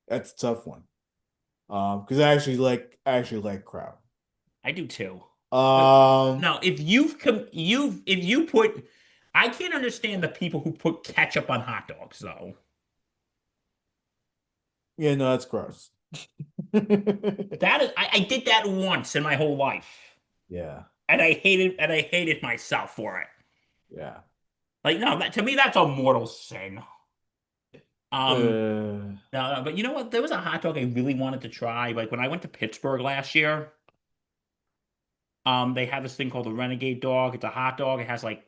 That's a tough one. Because I actually like crowd. I do too. But Um, no, if you put, I can't understand the people who put ketchup on hot dogs though. yeah, no, that's gross. That is, I did that once in my whole life, Yeah, and I hated myself for it. yeah. Like no, that to me that's a mortal sin. Um, Uh, no, but you know what? There was a hot dog I really wanted to try. Like when I went to Pittsburgh last year, they have this thing called the Renegade dog. It's a hot dog. It has like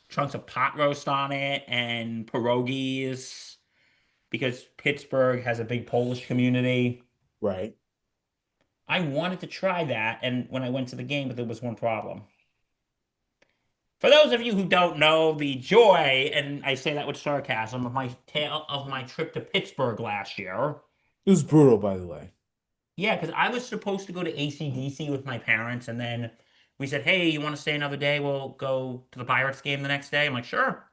chunks of pot roast on it and pierogies because Pittsburgh has a big Polish community. right. I wanted to try that, and when I went to the game, but there was one problem. For those of you who don't know the joy, and I say that with sarcasm, of my tale of my trip to Pittsburgh last year. It was brutal, by the way. Yeah, because I was supposed to go to AC/DC with my parents, and then we said, "Hey, you want to stay another day? We'll go to the Pirates game the next day." I'm like, "Sure."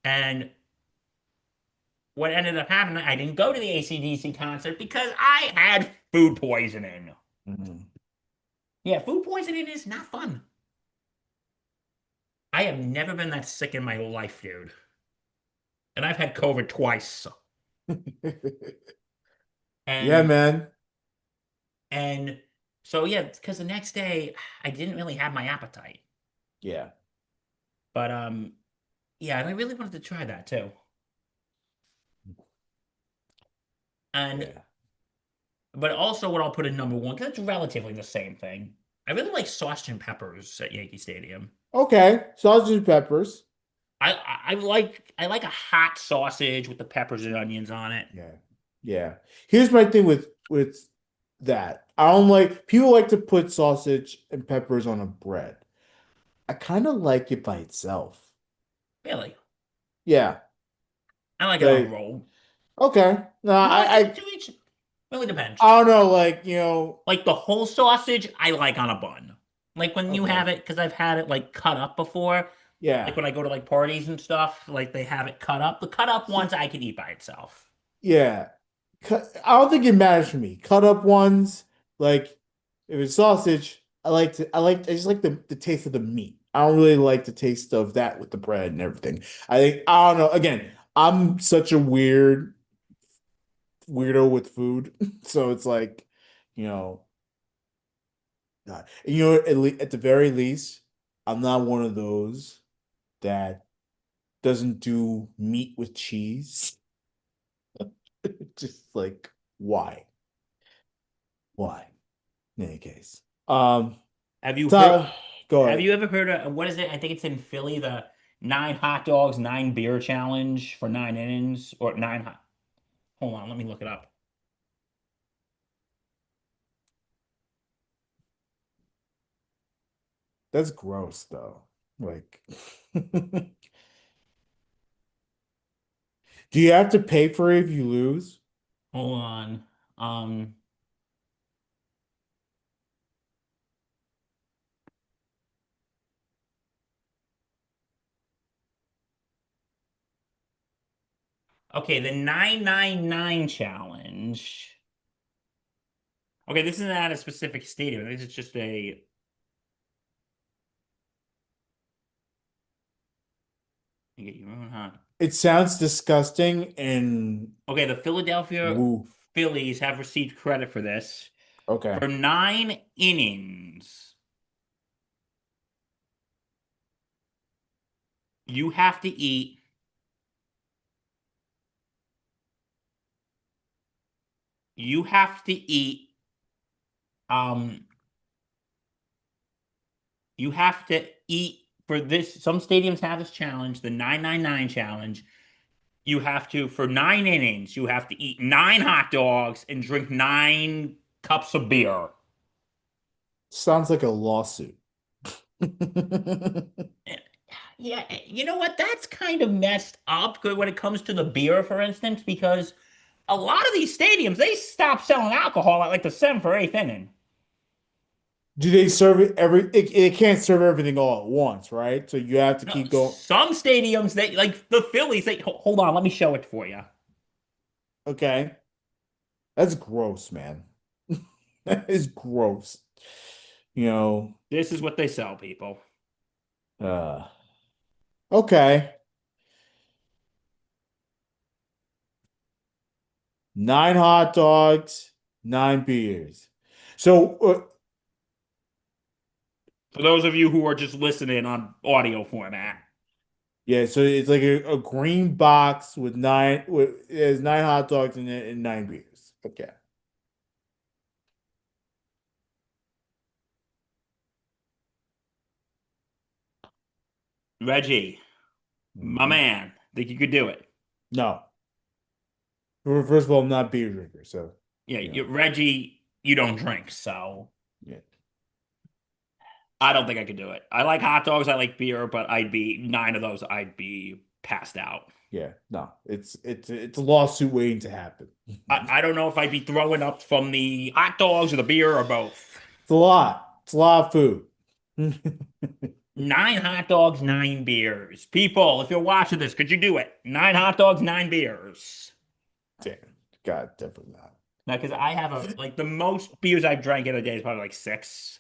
And what ended up happening, I didn't go to the AC/DC concert because I had food poisoning. Mhm. Yeah, food poisoning is not fun. I have never been that sick in my life, dude. And I've had COVID twice. Yeah, And man. and so yeah, because the next day I didn't really have my appetite. Yeah, But yeah, and I really wanted to try that too. And yeah. but also what I'll put in number one, because it's relatively the same thing. I really like sausage and peppers at Yankee Stadium. Okay, sausage and peppers. I like a hot sausage with the peppers and onions on it. Yeah, yeah. Here's my thing with that. I don't like people like to put sausage and peppers on a bread. I kind of like it by itself. Really. Yeah, I like it on a like roll. okay. No, You know what? I To each really depends. I don't know. Like the whole sausage, I like on a bun. Like when you Okay, have it, because I've had it like cut up before. Like yeah, when I go to like parties and stuff, like they have it cut up. The cut up ones See, I can eat by itself. yeah. I don't think it matters for me. Cut up ones, like if it's sausage, I just like the taste of the meat. I don't really like the taste of that with the bread and everything. I don't know. Again, I'm such a weirdo with food, so it's like, you know, at the very least, I'm not one of those that doesn't do meat with cheese. Just like why? Why? In any case. Have you heard? So go Have ahead. you ever heard of what is it? I think it's in Philly, the nine hot dogs, nine beer challenge for 9 innings or nine hot. Hold on, let me look it up. That's gross though. Like, do you have to pay for it if you lose? Hold on. Um, Okay, the 999 challenge. Okay, this isn't at a specific stadium. This is just a. You get your own hot. It sounds disgusting and Okay, the Philadelphia woo. Phillies have received credit for this. Okay. For 9 innings, you have to eat. You have to eat. Um, you have to eat for this. Some stadiums have this challenge, the 999 challenge. You have to, for 9 innings, you have to eat 9 hot dogs and drink 9 cups of beer. Sounds like a lawsuit. Yeah, you know what? That's kind of messed up when it comes to the beer, for instance, because a lot of these stadiums, they stop selling alcohol at like the seventh or eighth inning. Do they serve it it can't serve everything all at once, right? So you have to No, keep going. some stadiums, they like the Phillies, they hold on, let me show it for you. Okay. That's gross, man. That is gross. You know, This is what they sell people. uh okay. 9 hot dogs, 9 beers. So For those of you who are just listening on audio format. yeah, so it's like a green box with nine with there's 9 hot dogs in it and 9 beers. Okay. Reggie, my Mhm. man, think you could do it. No. First of all, I'm not a beer drinker, so Yeah, you know, Reggie, you don't drink, so yeah. I don't think I could do it. I like hot dogs, I like beer, but I'd be 9 of those, I'd be passed out. Yeah, no, it's a lawsuit waiting to happen. I don't know if I'd be throwing up from the hot dogs or the beer or both. It's a lot. It's a lot of food. 9 hot dogs, 9 beers. People, if you're watching this, could you do it? 9 hot dogs, 9 beers. Damn, God, definitely not. Now, because I have a like the most beers I've drank in a day is probably like 6,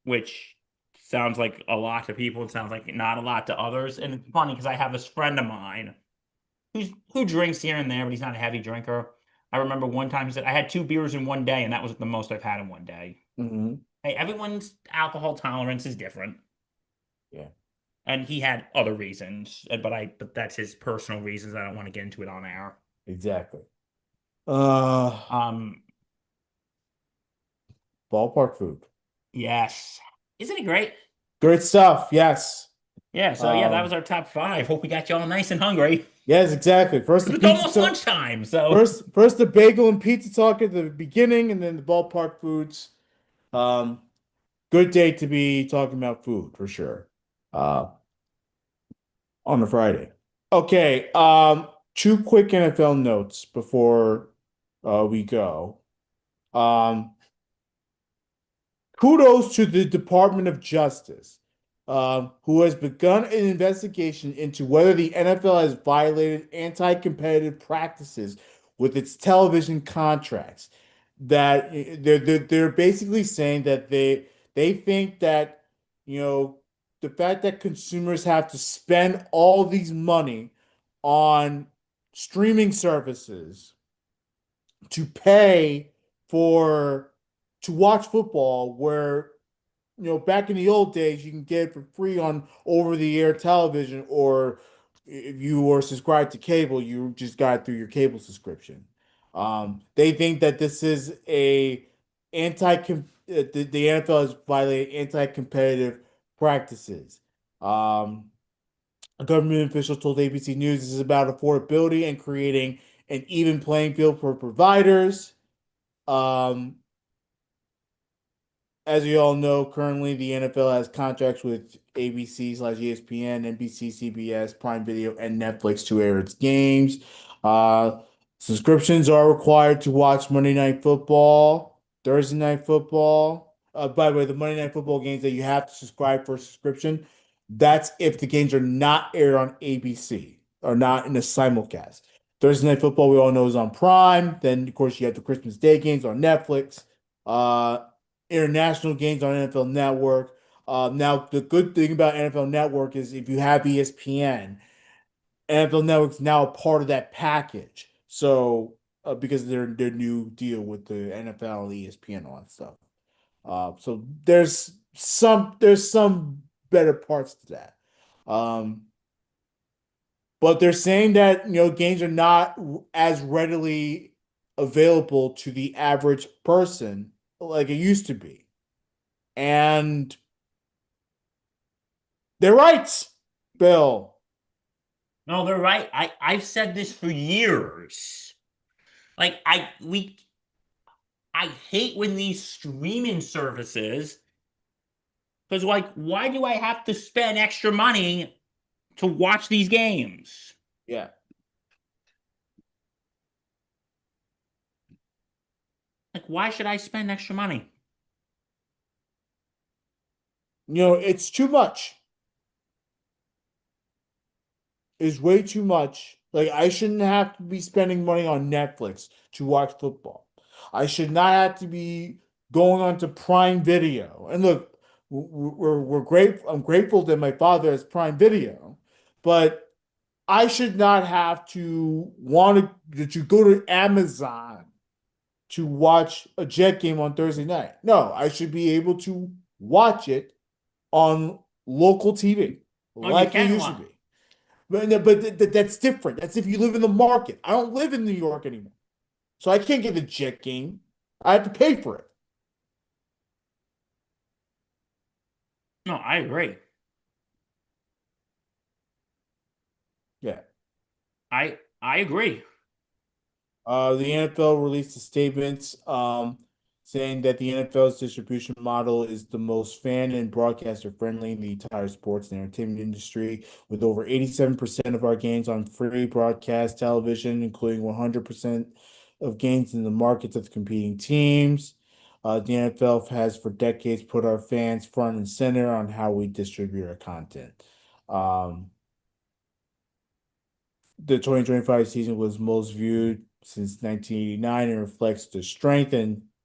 which sounds like a lot to people. It sounds like not a lot to others. And it's funny because I have this friend of mine who drinks here and there, but he's not a heavy drinker. I remember one time he said, I had 2 beers in one day, and that was the most I've had in one day. Hmm. Hey, everyone's alcohol tolerance is different. Yeah, And he had other reasons, but that's his personal reasons. I don't want to get into it on air. exactly. Uh, Um, Ballpark food. yes. Isn't it great? Great stuff. Yes. Yeah, so yeah, that was Um, our top 5. Hope we got you all nice and hungry. yes, exactly. First the It's pizza almost talk. lunchtime, so First the bagel and pizza talk at the beginning, and then the ballpark foods. Um, Good day to be talking about food for sure. Uh, on a Friday. Okay, two quick NFL notes before we go. Um, Kudos to the Department of Justice, who has begun an investigation into whether the NFL has violated anti-competitive practices with its television contracts. That they're basically saying that they think that the fact that consumers have to spend all these money on streaming services to pay for to watch football where back in the old days you can get it for free on over-the-air television, or if you were subscribed to cable you just got it through your cable subscription. They think that this is a the NFL has violated anti-competitive practices. A government official told ABC News this is about affordability and creating an even playing field for providers. Um, as we all know, currently the NFL has contracts with ABC/ESPN, NBC, CBS, Prime Video, and Netflix to air its games. Subscriptions are required to watch Monday Night Football, Thursday Night Football. By the way, the Monday Night Football games that you have to subscribe for a subscription, that's if the games are not aired on ABC. are not in a simulcast. Thursday Night Football, we all know, is on Prime. Then, of course, you have the Christmas Day games on Netflix. Uh, International games on NFL Network. Now, the good thing about NFL Network is if you have ESPN, NFL Network's now a part of that package. So, because of their new deal with the NFL, ESPN, and all that stuff. So there's some better parts to that. Um, but they're saying that games are not as readily available to the average person like it used to be. And they're right, Bill. No, they're right. I've said this for years. Like I hate when these streaming services, because like why do I have to spend extra money to watch these games? Yeah. Like why should I spend extra money? It's too much. Is way too much. Like I shouldn't have to be spending money on Netflix to watch football. I should not have to be going on to Prime Video. And look, we're great. I'm grateful that my father has Prime Video, but I should not have to that you go to Amazon to watch a Jet game on Thursday night. No, I should be able to watch it on local TV Oh, you like it can used to watch. be. But that's different. That's if you live in the market. I don't live in New York anymore. So I can't get the Jet game. I have to pay for it. No, I agree. Yeah. I agree. The NFL released a statement saying that the NFL's distribution model is the most fan and broadcaster friendly in the entire sports and entertainment industry, with over 87% of our games on free broadcast television, including 100% of games in the markets of the competing teams. The NFL has for decades put our fans front and center on how we distribute our content. Um, the 2025 season was most viewed since 1989 and reflects the strength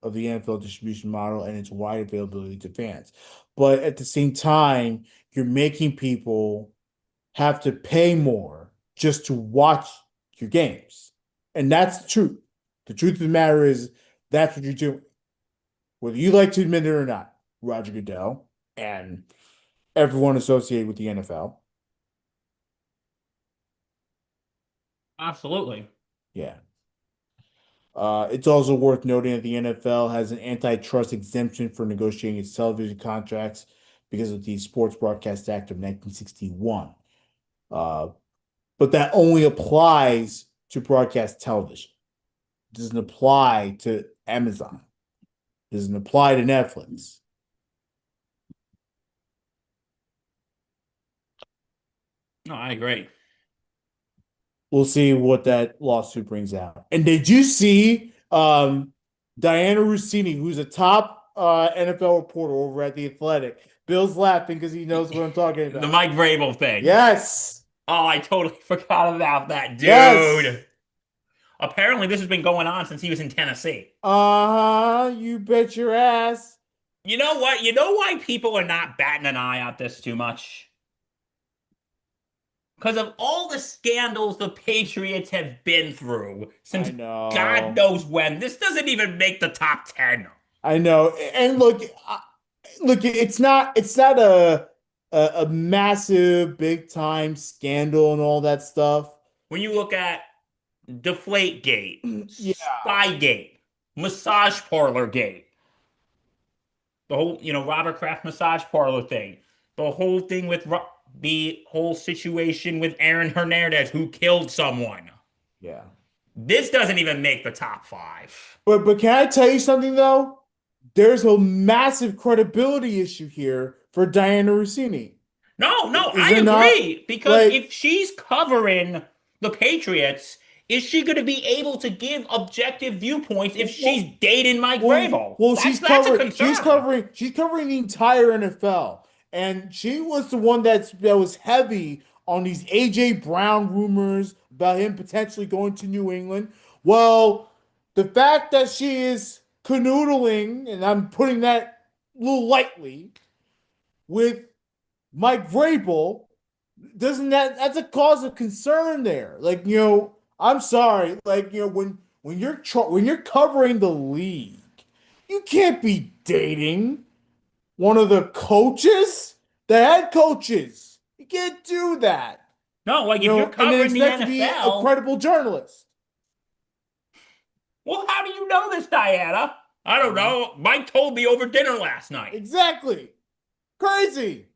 of the NFL distribution model and its wide availability to fans. But at the same time, you're making people have to pay more just to watch your games. And that's the truth. The truth of the matter is that's what you're doing. Whether you like to admit it or not, Roger Goodell and everyone associated with the NFL. Absolutely. Yeah. It's also worth noting that the NFL has an antitrust exemption for negotiating its television contracts because of the Sports Broadcast Act of 1961. Uh, but that only applies to broadcast television. It doesn't apply to Amazon. It doesn't apply to Netflix. No, I agree. We'll see what that lawsuit brings out. And did you see Diana Rossini, who's a top NFL reporter over at The Athletic? Bill's laughing because he knows what I'm talking The about. Mike Vrabel thing. Yes. Oh, I totally forgot about that, Yes. dude. Apparently, this has been going on since he was in Tennessee. Uh-huh. You bet your ass. You know what? You know why people are not batting an eye at this too much? Because of all the scandals the Patriots have been through since I God know. knows when. This doesn't even make the top 10. I know. And look, look, it's not a massive big time scandal and all that stuff. When you look at Deflategate, Yeah. Spygate, Massage Parlor Gate, the whole, Robert Kraft massage parlor thing, the whole thing with the whole situation with Aaron Hernandez who killed someone. Yeah. This doesn't even make the top five. But can I tell you something though? There's a massive credibility issue here for Diana Rossini. No, no, Is I there not? agree. Because Like, if she's covering the Patriots, is she going to be able to give objective viewpoints if she's well, dating Mike Vrabel? well, That's a concern. she's covering the entire NFL, and she was the one that was heavy on these AJ Brown rumors about him potentially going to New England. Well, the fact that she is canoodling, and I'm putting that a little lightly, with Mike Vrabel, doesn't that's a cause of concern there. Like, I'm sorry, like, when you're covering the league, you can't be dating one of the coaches, the head coaches. You can't do that. No, like if you're And then covering the expect to be a NFL, credible journalist. well, how do you know this, Diana? I don't Mhm. know. Mike told me over dinner last night. Exactly. Crazy.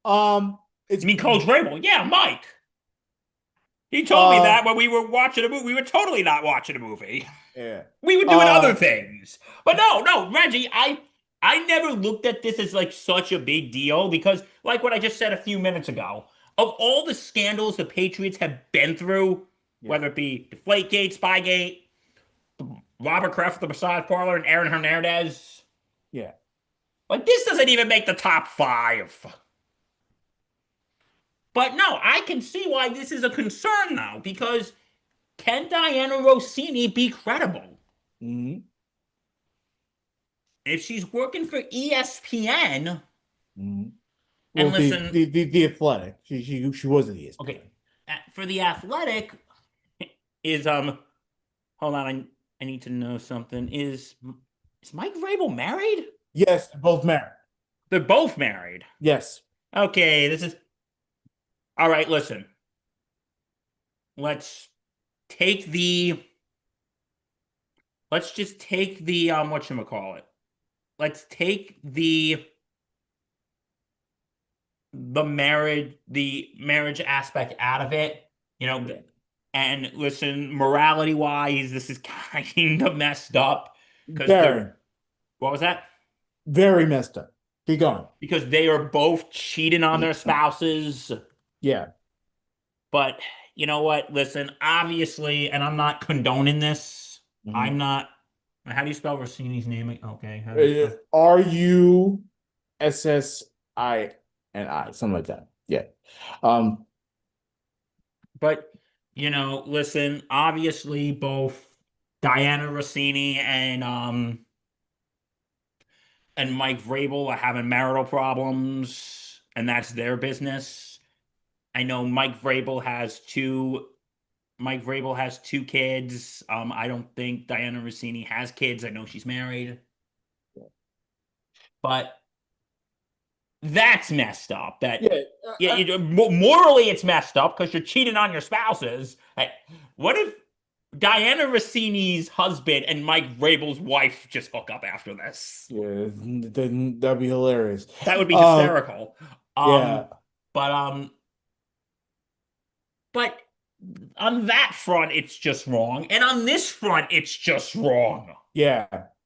It's You mean Coach Vrabel? Yeah, Mike. He told me uh that when we were watching a movie. We were totally not watching a movie. yeah. We were doing other Uh things. But no, no, Reggie, I never looked at this as like such a big deal because, like what I just said a few minutes ago, of all the scandals the Patriots have been through, yeah. whether it be Deflategate, Spygate, Robert Kraft, the massage parlor, and Aaron Hernandez, Yeah. like this doesn't even make the top five. But no, I can see why this is a concern now because can Diana Rossini be credible? Hmm. If she's working for ESPN, Hmm. and Well, listen, the athletic. She was at okay, ESPN. for the athletic is hold on, I need to know something. Is Mike Vrabel married? Yes, they're both married. They're both married. Yes. Okay, this is all right. Listen, let's take the let's just take the whatchamacallit. Let's take the marriage aspect out of it, you know, Yeah. and listen, morality wise, this is kind of messed up because Very, what was that? very messed up. Keep going. Because they are both cheating on their spouses. Yeah. But you know what? Listen, obviously, and I'm not condoning this. Hmm. I'm not. How do you spell Rossini's name? Okay, how do you spell? Russini, something like that. Yeah. Um, But listen, obviously, both Diana Rossini and Mike Vrabel are having marital problems, and that's their business. I know Mike Vrabel has two kids. I don't think Diana Rossini has kids. I know she's married, but that's messed up. That yeah. yeah, morally it's messed up because you're cheating on your spouses. What if Diana Rossini's husband and Mike Vrabel's wife just hook up after this? Yeah, that'd be hilarious. That would be Um, hysterical. yeah, But but on that front, it's just wrong, and on this front, it's just wrong. yeah.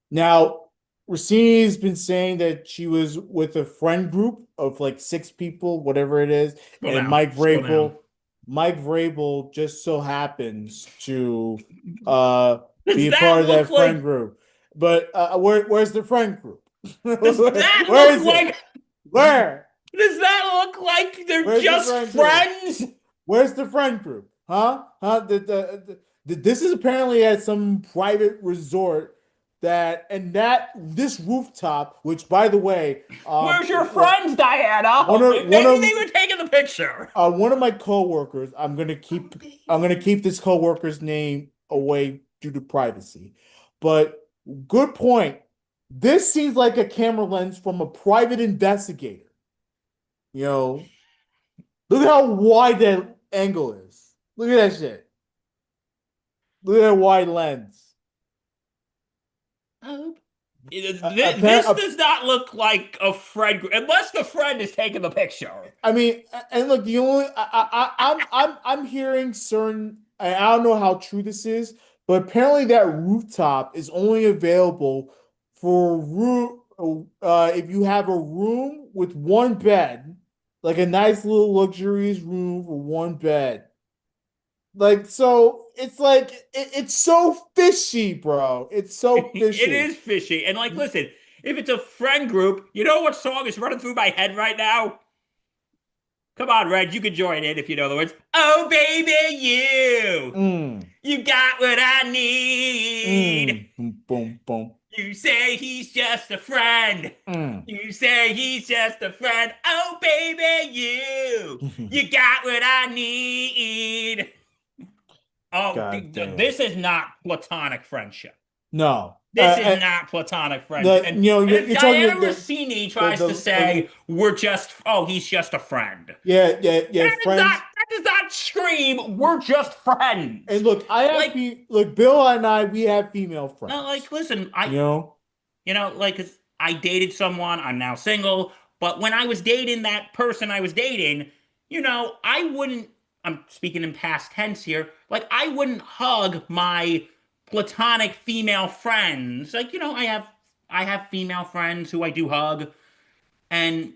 Now, Rossini's been saying that she was with a friend group of like six people, whatever it is, Scroll and down, scroll down. Mike Vrabel just so happens to uh Does be a part that of look that friend like? group. But where's the friend group? Does that Where look is it? like? Where? Does that look like they're Where's the just friend group? friends? Where's the friend group? Huh? Huh? This is apparently at some private resort that this rooftop, which by the way, Where's your friends, Diana? one Maybe of they were taking the picture. one of my coworkers, I'm gonna keep this coworker's name away due to privacy. But good point. This seems like a camera lens from a private investigator. You know, look at how wide that angle is. Look at that shit. Look at that wide lens. Oh. Apparent, This does not look like a friend group, unless the friend is taking the picture. I mean, and look, the only I'm hearing certain. I don't know how true this is, but apparently that rooftop is only available for room. If you have a room with one bed, like a nice little luxurious room for one bed. Like so, it's like it's so fishy, bro. It's so It fishy. is fishy. And like, listen, if it's a friend group, you know what song is running through my head right now? Come on, Red, you can join in if you know the words. Oh, baby, you. Mm, You got what I need. boom, boom, boom. You say he's just a friend. Mm. You say he's just a friend. Oh, baby, you. You got what I need. Oh, God damn. this is not platonic friendship. No. This is not platonic friendship. The you know And you're, if you're talking Diana the Rossini the tries to the like say we're just, oh, he's just a friend. yeah That friends. does not scream we're just And friends. look, Like, look, Bill and I, we have female no, like, friends. listen, You know? like, 'cause I dated someone, I'm now single, but when I was dating that person I was dating, I wouldn't, I'm speaking in past tense here, like, I wouldn't hug my platonic female friends. Like, I have female friends who I do hug, and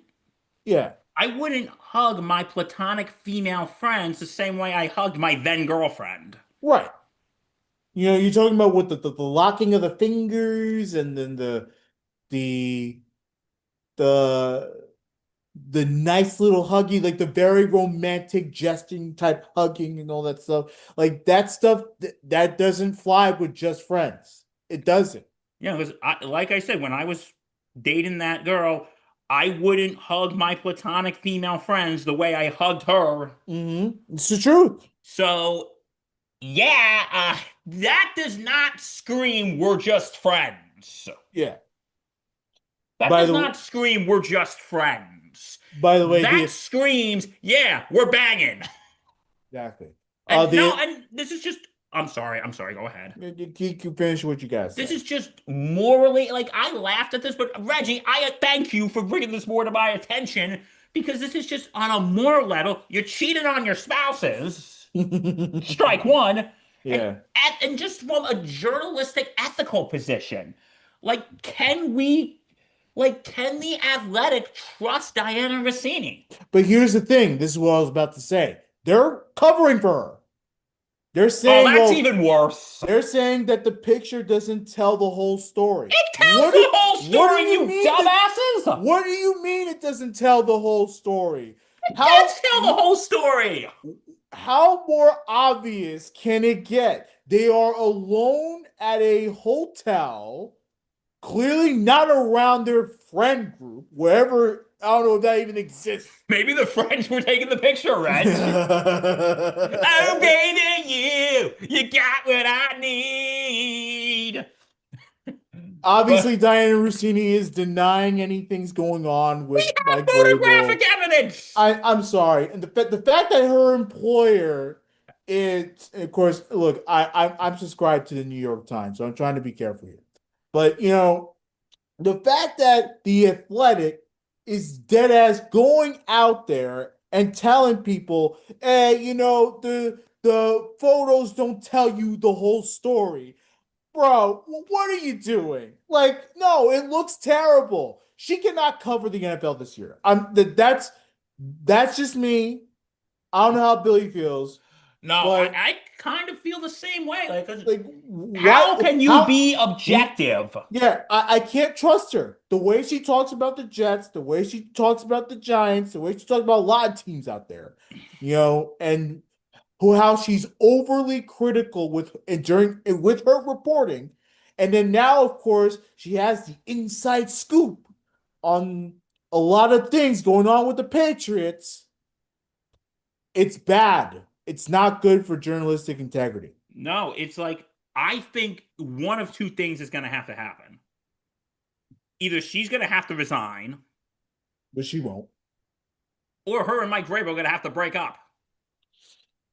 Yeah, I wouldn't hug my platonic female friends the same way I hugged my then girlfriend. right. You know, you're talking about what the locking of the fingers and then the the the nice little huggy, like the very romantic jesting type hugging and all that stuff. Like that stuff that doesn't fly with just friends. It doesn't. Because like I said, when I was dating that girl, I wouldn't hug my platonic female friends the way I hugged her. It's the truth. So, yeah, that does not scream we're just friends. Yeah. That By does the not scream we're just friends. by the way, That the screams, yeah, we're banging. exactly. And no, The and this is just, I'm sorry, go ahead. you finish what you gotta This say. is just morally, like, I laughed at this, but Reggie, I thank you for bringing this more to my attention because this is just on a moral level. You cheated on your spouses, strike one, and Yeah. and just from a journalistic ethical position, like, can the Athletic trust Diana Rossini? But here's the thing. This is what I was about to say. They're covering for her. They're Oh, saying, that's oh, even worse. they're saying that the picture doesn't tell the whole story. It tells the whole What do story, you you mean that dumbasses. what do you mean it doesn't tell the whole story? It does tell the whole story. How more obvious can it get? They are alone at a hotel, clearly not around their friend group, wherever, I don't know if that even exists. Maybe the French were taking the picture, Reg. Oh, baby, you got what I need. Obviously, But Diana Rossini is denying anything's going on we with have Mike photographic Vrabel. evidence. I'm sorry, and the fact that her employer is, of course, look, I'm subscribed to the New York Times, so I'm trying to be careful here. But you know, the fact that the Athletic is dead ass going out there and telling people, hey, you know, the photos don't tell you the whole story. Bro, what are you doing? Like, no, it looks terrible. She cannot cover the NFL this year. That's just me. I don't know how Billy feels, No, but I kind of feel the same way. Like, 'cause like, how what? can you How? be objective? Yeah, I can't trust her. The way she talks about the Jets, the way she talks about the Giants, the way she talks about a lot of teams out there, you know, and how she's overly critical with and during and with her reporting, and then now, of course, she has the inside scoop on a lot of things going on with the Patriots. It's bad. It's not good for journalistic integrity. No, it's like, I think one of two things is going to have to happen. Either she's going to have to resign, But she won't. or her and Mike Vrabel are going to have to break up,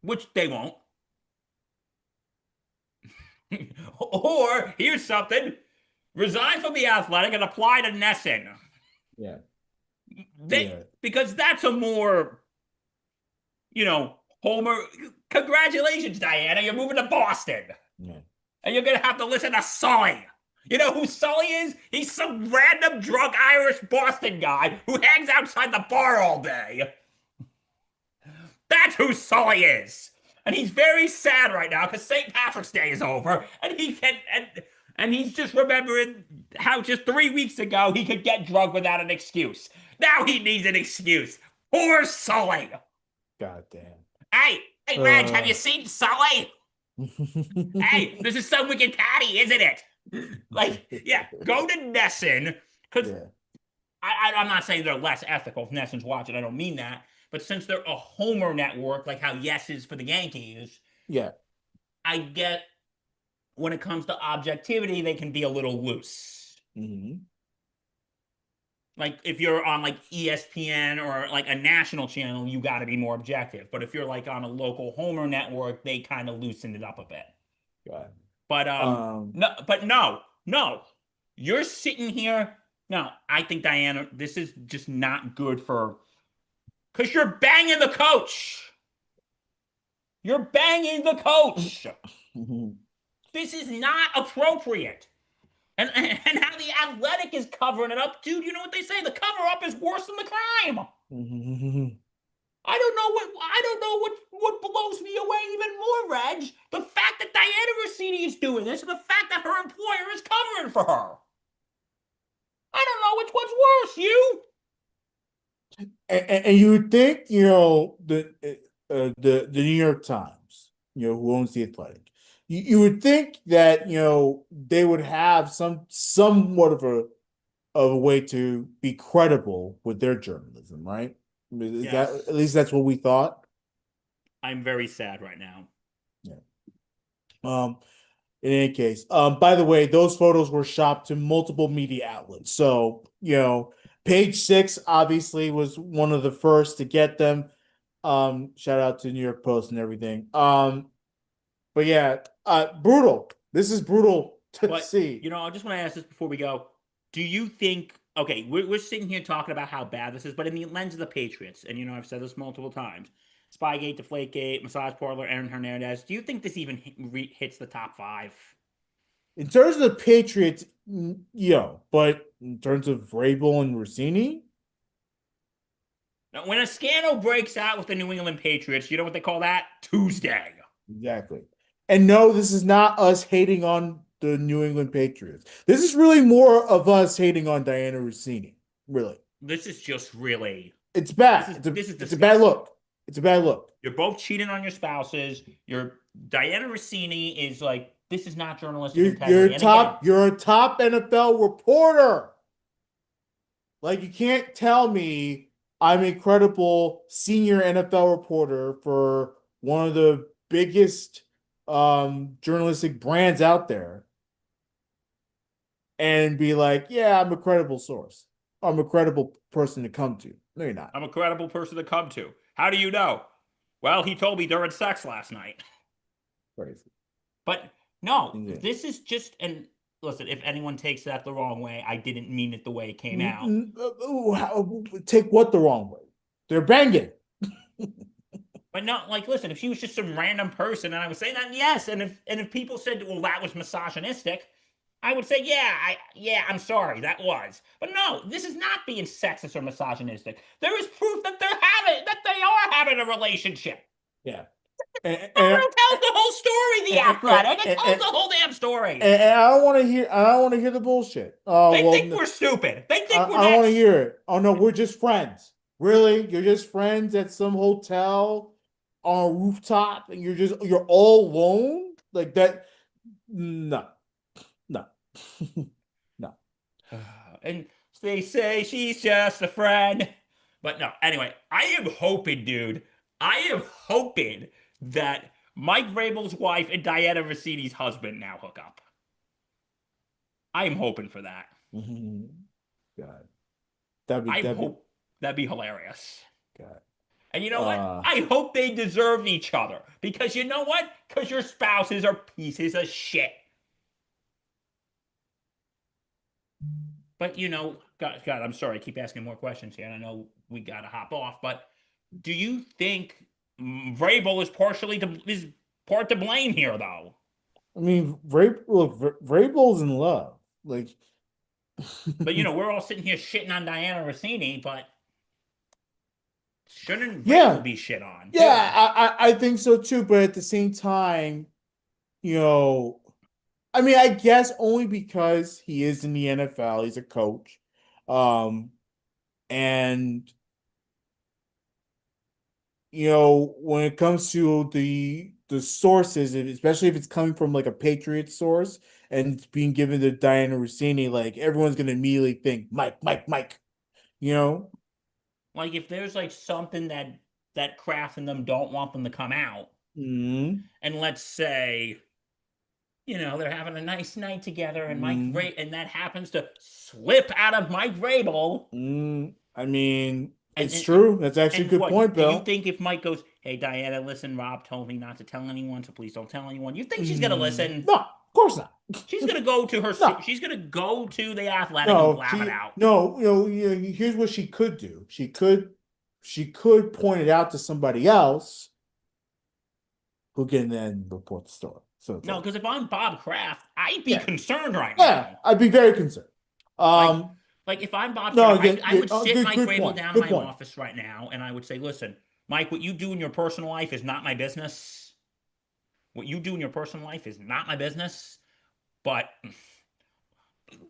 which they won't. Or here's something: resign from the Athletic and apply to Nesson. Yeah. They Yeah. Because that's a more, Homer. Congratulations, Diana, you're moving to Boston, Yeah. and you're gonna have to listen to Sully. You know who Sully is? He's some random drunk Irish Boston guy who hangs outside the bar all day. That's who Sully is. And he's very sad right now because St. Patrick's Day is over, and he's just remembering how just 3 weeks ago he could get drunk without an excuse. Now he needs an excuse. Poor Sully. God damn. Hey, Reg, have you Uh, seen Sully? Hey, this is some wicked patty, isn't it? Like, yeah, go to Nesson because yeah, I'm not saying they're less ethical if Nesson's watching. I don't mean that. But since they're a homer network, like how Yes is for the Yankees, yeah. I get when it comes to objectivity, they can be a little loose. Hmm. Like if you're on like ESPN or like a national channel, you got to be more objective. But if you're like on a local homer network, they kind of loosened it up a bit. God. But Um, no, but no, you're sitting here. No, I think Diana, this is just not good for because you're banging the coach. You're banging the coach. This is not appropriate. And how the Athletic is covering it up, dude. You know what they say? The cover up is worse than the crime. I don't know what blows me away even more, Reg. The fact that Diana Rossini is doing this, and the fact that her employer is covering for her. I don't know which one's worse. You? and you would think, the New York Times, who owns the Athletic, you would think that they would have somewhat of a way to be credible with their journalism, right? I mean, is that Yes. at least that's what we thought? I'm very sad right now. Yeah. Um, in any case, by the way, those photos were shopped to multiple media outlets. So, Page Six obviously was one of the first to get them. Shout out to New York Post and everything. But yeah, brutal. This is brutal to But see. I just want to ask this before we go. Do you think? Okay, we're sitting here talking about how bad this is, but in the lens of the Patriots, and I've said this multiple times: Spygate, Deflategate, Massage Parlor, Aaron Hernandez. Do you think this even hits the top five? In terms of the Patriots, but in terms of Vrabel and Rossini, Now, when a scandal breaks out with the New England Patriots, you know what they call that? Tuesday. exactly. And no, this is not us hating on the New England Patriots. This is really more of us hating on Diana Rossini. Really, This is just really. it's This bad. is It's a this is it's a bad disgusting. look. It's a bad look. You're both cheating on your spouses. Your Diana Rossini is like this is not journalistic integrity. And again, You're a top NFL reporter. Like you can't tell me I'm a credible senior NFL reporter for one of the biggest journalistic brands out there and be like, yeah, I'm a credible source. I'm a credible person to come to. No, you're not. I'm a credible person to come to. How do you know? Well, he told me during sex last night. Crazy. But no, Yeah. this is just and listen, if anyone takes that the wrong way, I didn't mean it the way it came out. Take what the wrong way? They're banging. But no, like listen, if she was just some random person and I would say that, yes. And if people said, well, that was misogynistic, I would say, yeah, I'm sorry, that was. But no, this is not being sexist or misogynistic. There is proof that they are having a relationship. Yeah. And, Photo and, tells the whole story, the athletic. It tells the whole damn story. and I don't want to hear the bullshit. Oh, They think well, we're stupid. They think we're I don't want to nuts. hear it. Oh no, we're just friends. Really? You're just friends at some hotel on a rooftop and you're all alone? Like that? No. No. No. And they say she's just a friend. But no, anyway, I am hoping, dude. I am hoping that Mike Vrabel's wife and Diana Rossini's husband now hook up. I am hoping for that. God. That'd be That'd be hilarious. God. And you know what? Uh I hope they deserve each other. Because you know what? Because your spouses are pieces of shit. But God, I'm sorry. I keep asking more questions here, and I know we gotta hop off. But do you think Vrabel is part to blame here, though? I mean, Vrabel's in love. Like But we're all sitting here shitting on Diana Rossini, but shouldn't Vrabel yeah. be shit on Yeah, too? I think so too, but at the same time, you know, I mean, I guess only because he is in the NFL, he's a coach. Um, and when it comes to the sources, especially if it's coming from like a Patriot source and it's being given to Diana Rossini, like everyone's gonna immediately think Mike, Mike, Mike. You know? Like if there's like something that Kraft and them don't want them to come out, Mm, and let's say, they're having a nice night together, and mm, And that happens to slip out of Mike Vrabel, I mean, and it's true. That's actually a and good what point, do you Bill. think if Mike goes, "Hey Diana, listen, Rob told me not to tell anyone, so please don't tell anyone." You think she's gonna listen? No, of course not. She's gonna go to her. No, She's gonna go to the Athletic and no, blab it out. here's what she could do. She could point it out to somebody else who can then report the story. So it's No, like, because if I'm Bob Kraft, I'd be yeah, concerned right yeah, now. I'd be very concerned. Like, Um, like if I'm Bob no, Kraft, again, I would sit good, Mike good Vrabel point, down in good my point. office right now, and I would say, "Listen, Mike, what you do in your personal life is not my business. What you do in your personal life is not my business." But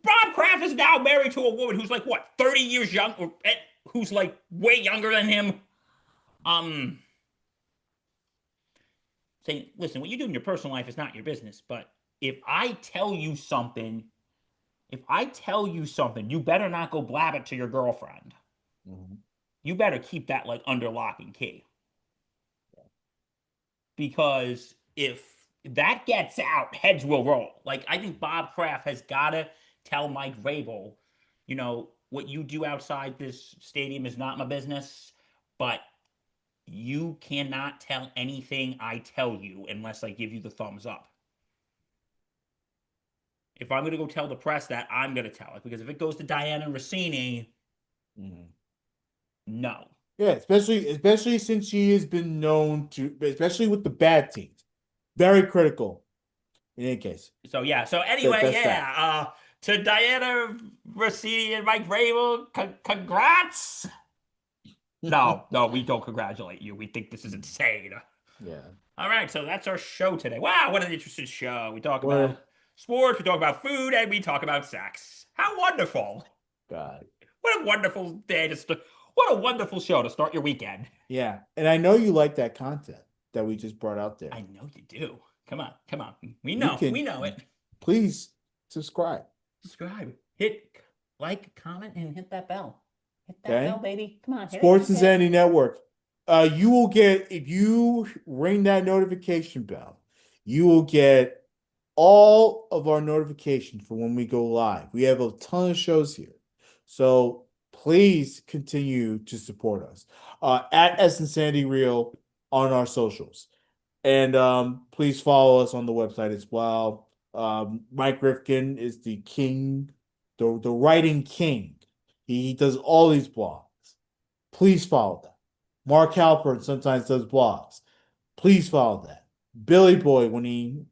Bob Kraft is now married to a woman who's like what 30 years young, or who's like way younger than him. Um, saying, "Listen, what you do in your personal life is not your business. But if I tell you something, if I tell you something, you better not go blab it to your girlfriend. Mhm. You better keep that like under lock and key." Because if that gets out, heads will roll. Like I think Bob Kraft has got to tell Mike Vrabel, what you do outside this stadium is not my business, but you cannot tell anything I tell you unless I give you the thumbs up. If I'm going to go tell the press that, I'm going to tell it because if it goes to Diana Rossini, Mhm. no. Yeah, especially since she has been known to, especially with the bad teams, very critical in any case. So yeah. So That anyway, that's fact. yeah. To Diana Rossini and Mike Vrabel, congrats. No, no, we don't congratulate you. We think this is insane. Yeah. All right, so that's our show today. Wow, what an interesting show. We talk about What sports, we talk about food, and we talk about sex. How wonderful. God. What a wonderful day to start. What a wonderful show to start your weekend. Yeah. And I know you like that content that we just brought out I there. know you do. Come on, come on. You We can know it. please subscribe. Subscribe, hit like, comment, and hit that bell. Hit that bell, Okay. baby. Come on, hit it, Sports hit it. Insanity Network. You will get, if you ring that notification bell, you will get all of our notifications for when we go live. We have a ton of shows here. So please continue to support us. At Insanity Real on our socials. And please follow us on the website as well. Mike Rifkin is the king, the writing king. He does all these blogs. Please follow that. Mark Halpern sometimes does blogs. Please follow that. Billy Boy, when he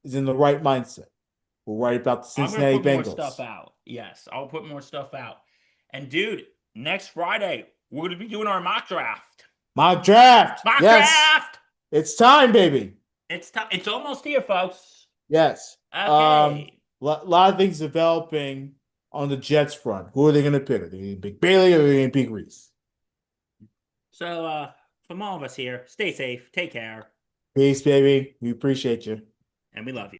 is in the right mindset, will write about the I'm gonna Cincinnati put more stuff Bengals. out. Yes, I'll put more stuff out. And dude, next Friday we're gonna be doing our mock draft. Mock draft. Mock Yes, draft. it's time, baby. It's time. It's almost here, folks. Yes. Okay. Lot of things developing on the Jets front. Who are they going to pick? Are they going to pick Bailey or are they going to pick Reese? So, from all of us here, stay safe, take care, Peace, baby. We appreciate you. and we love you.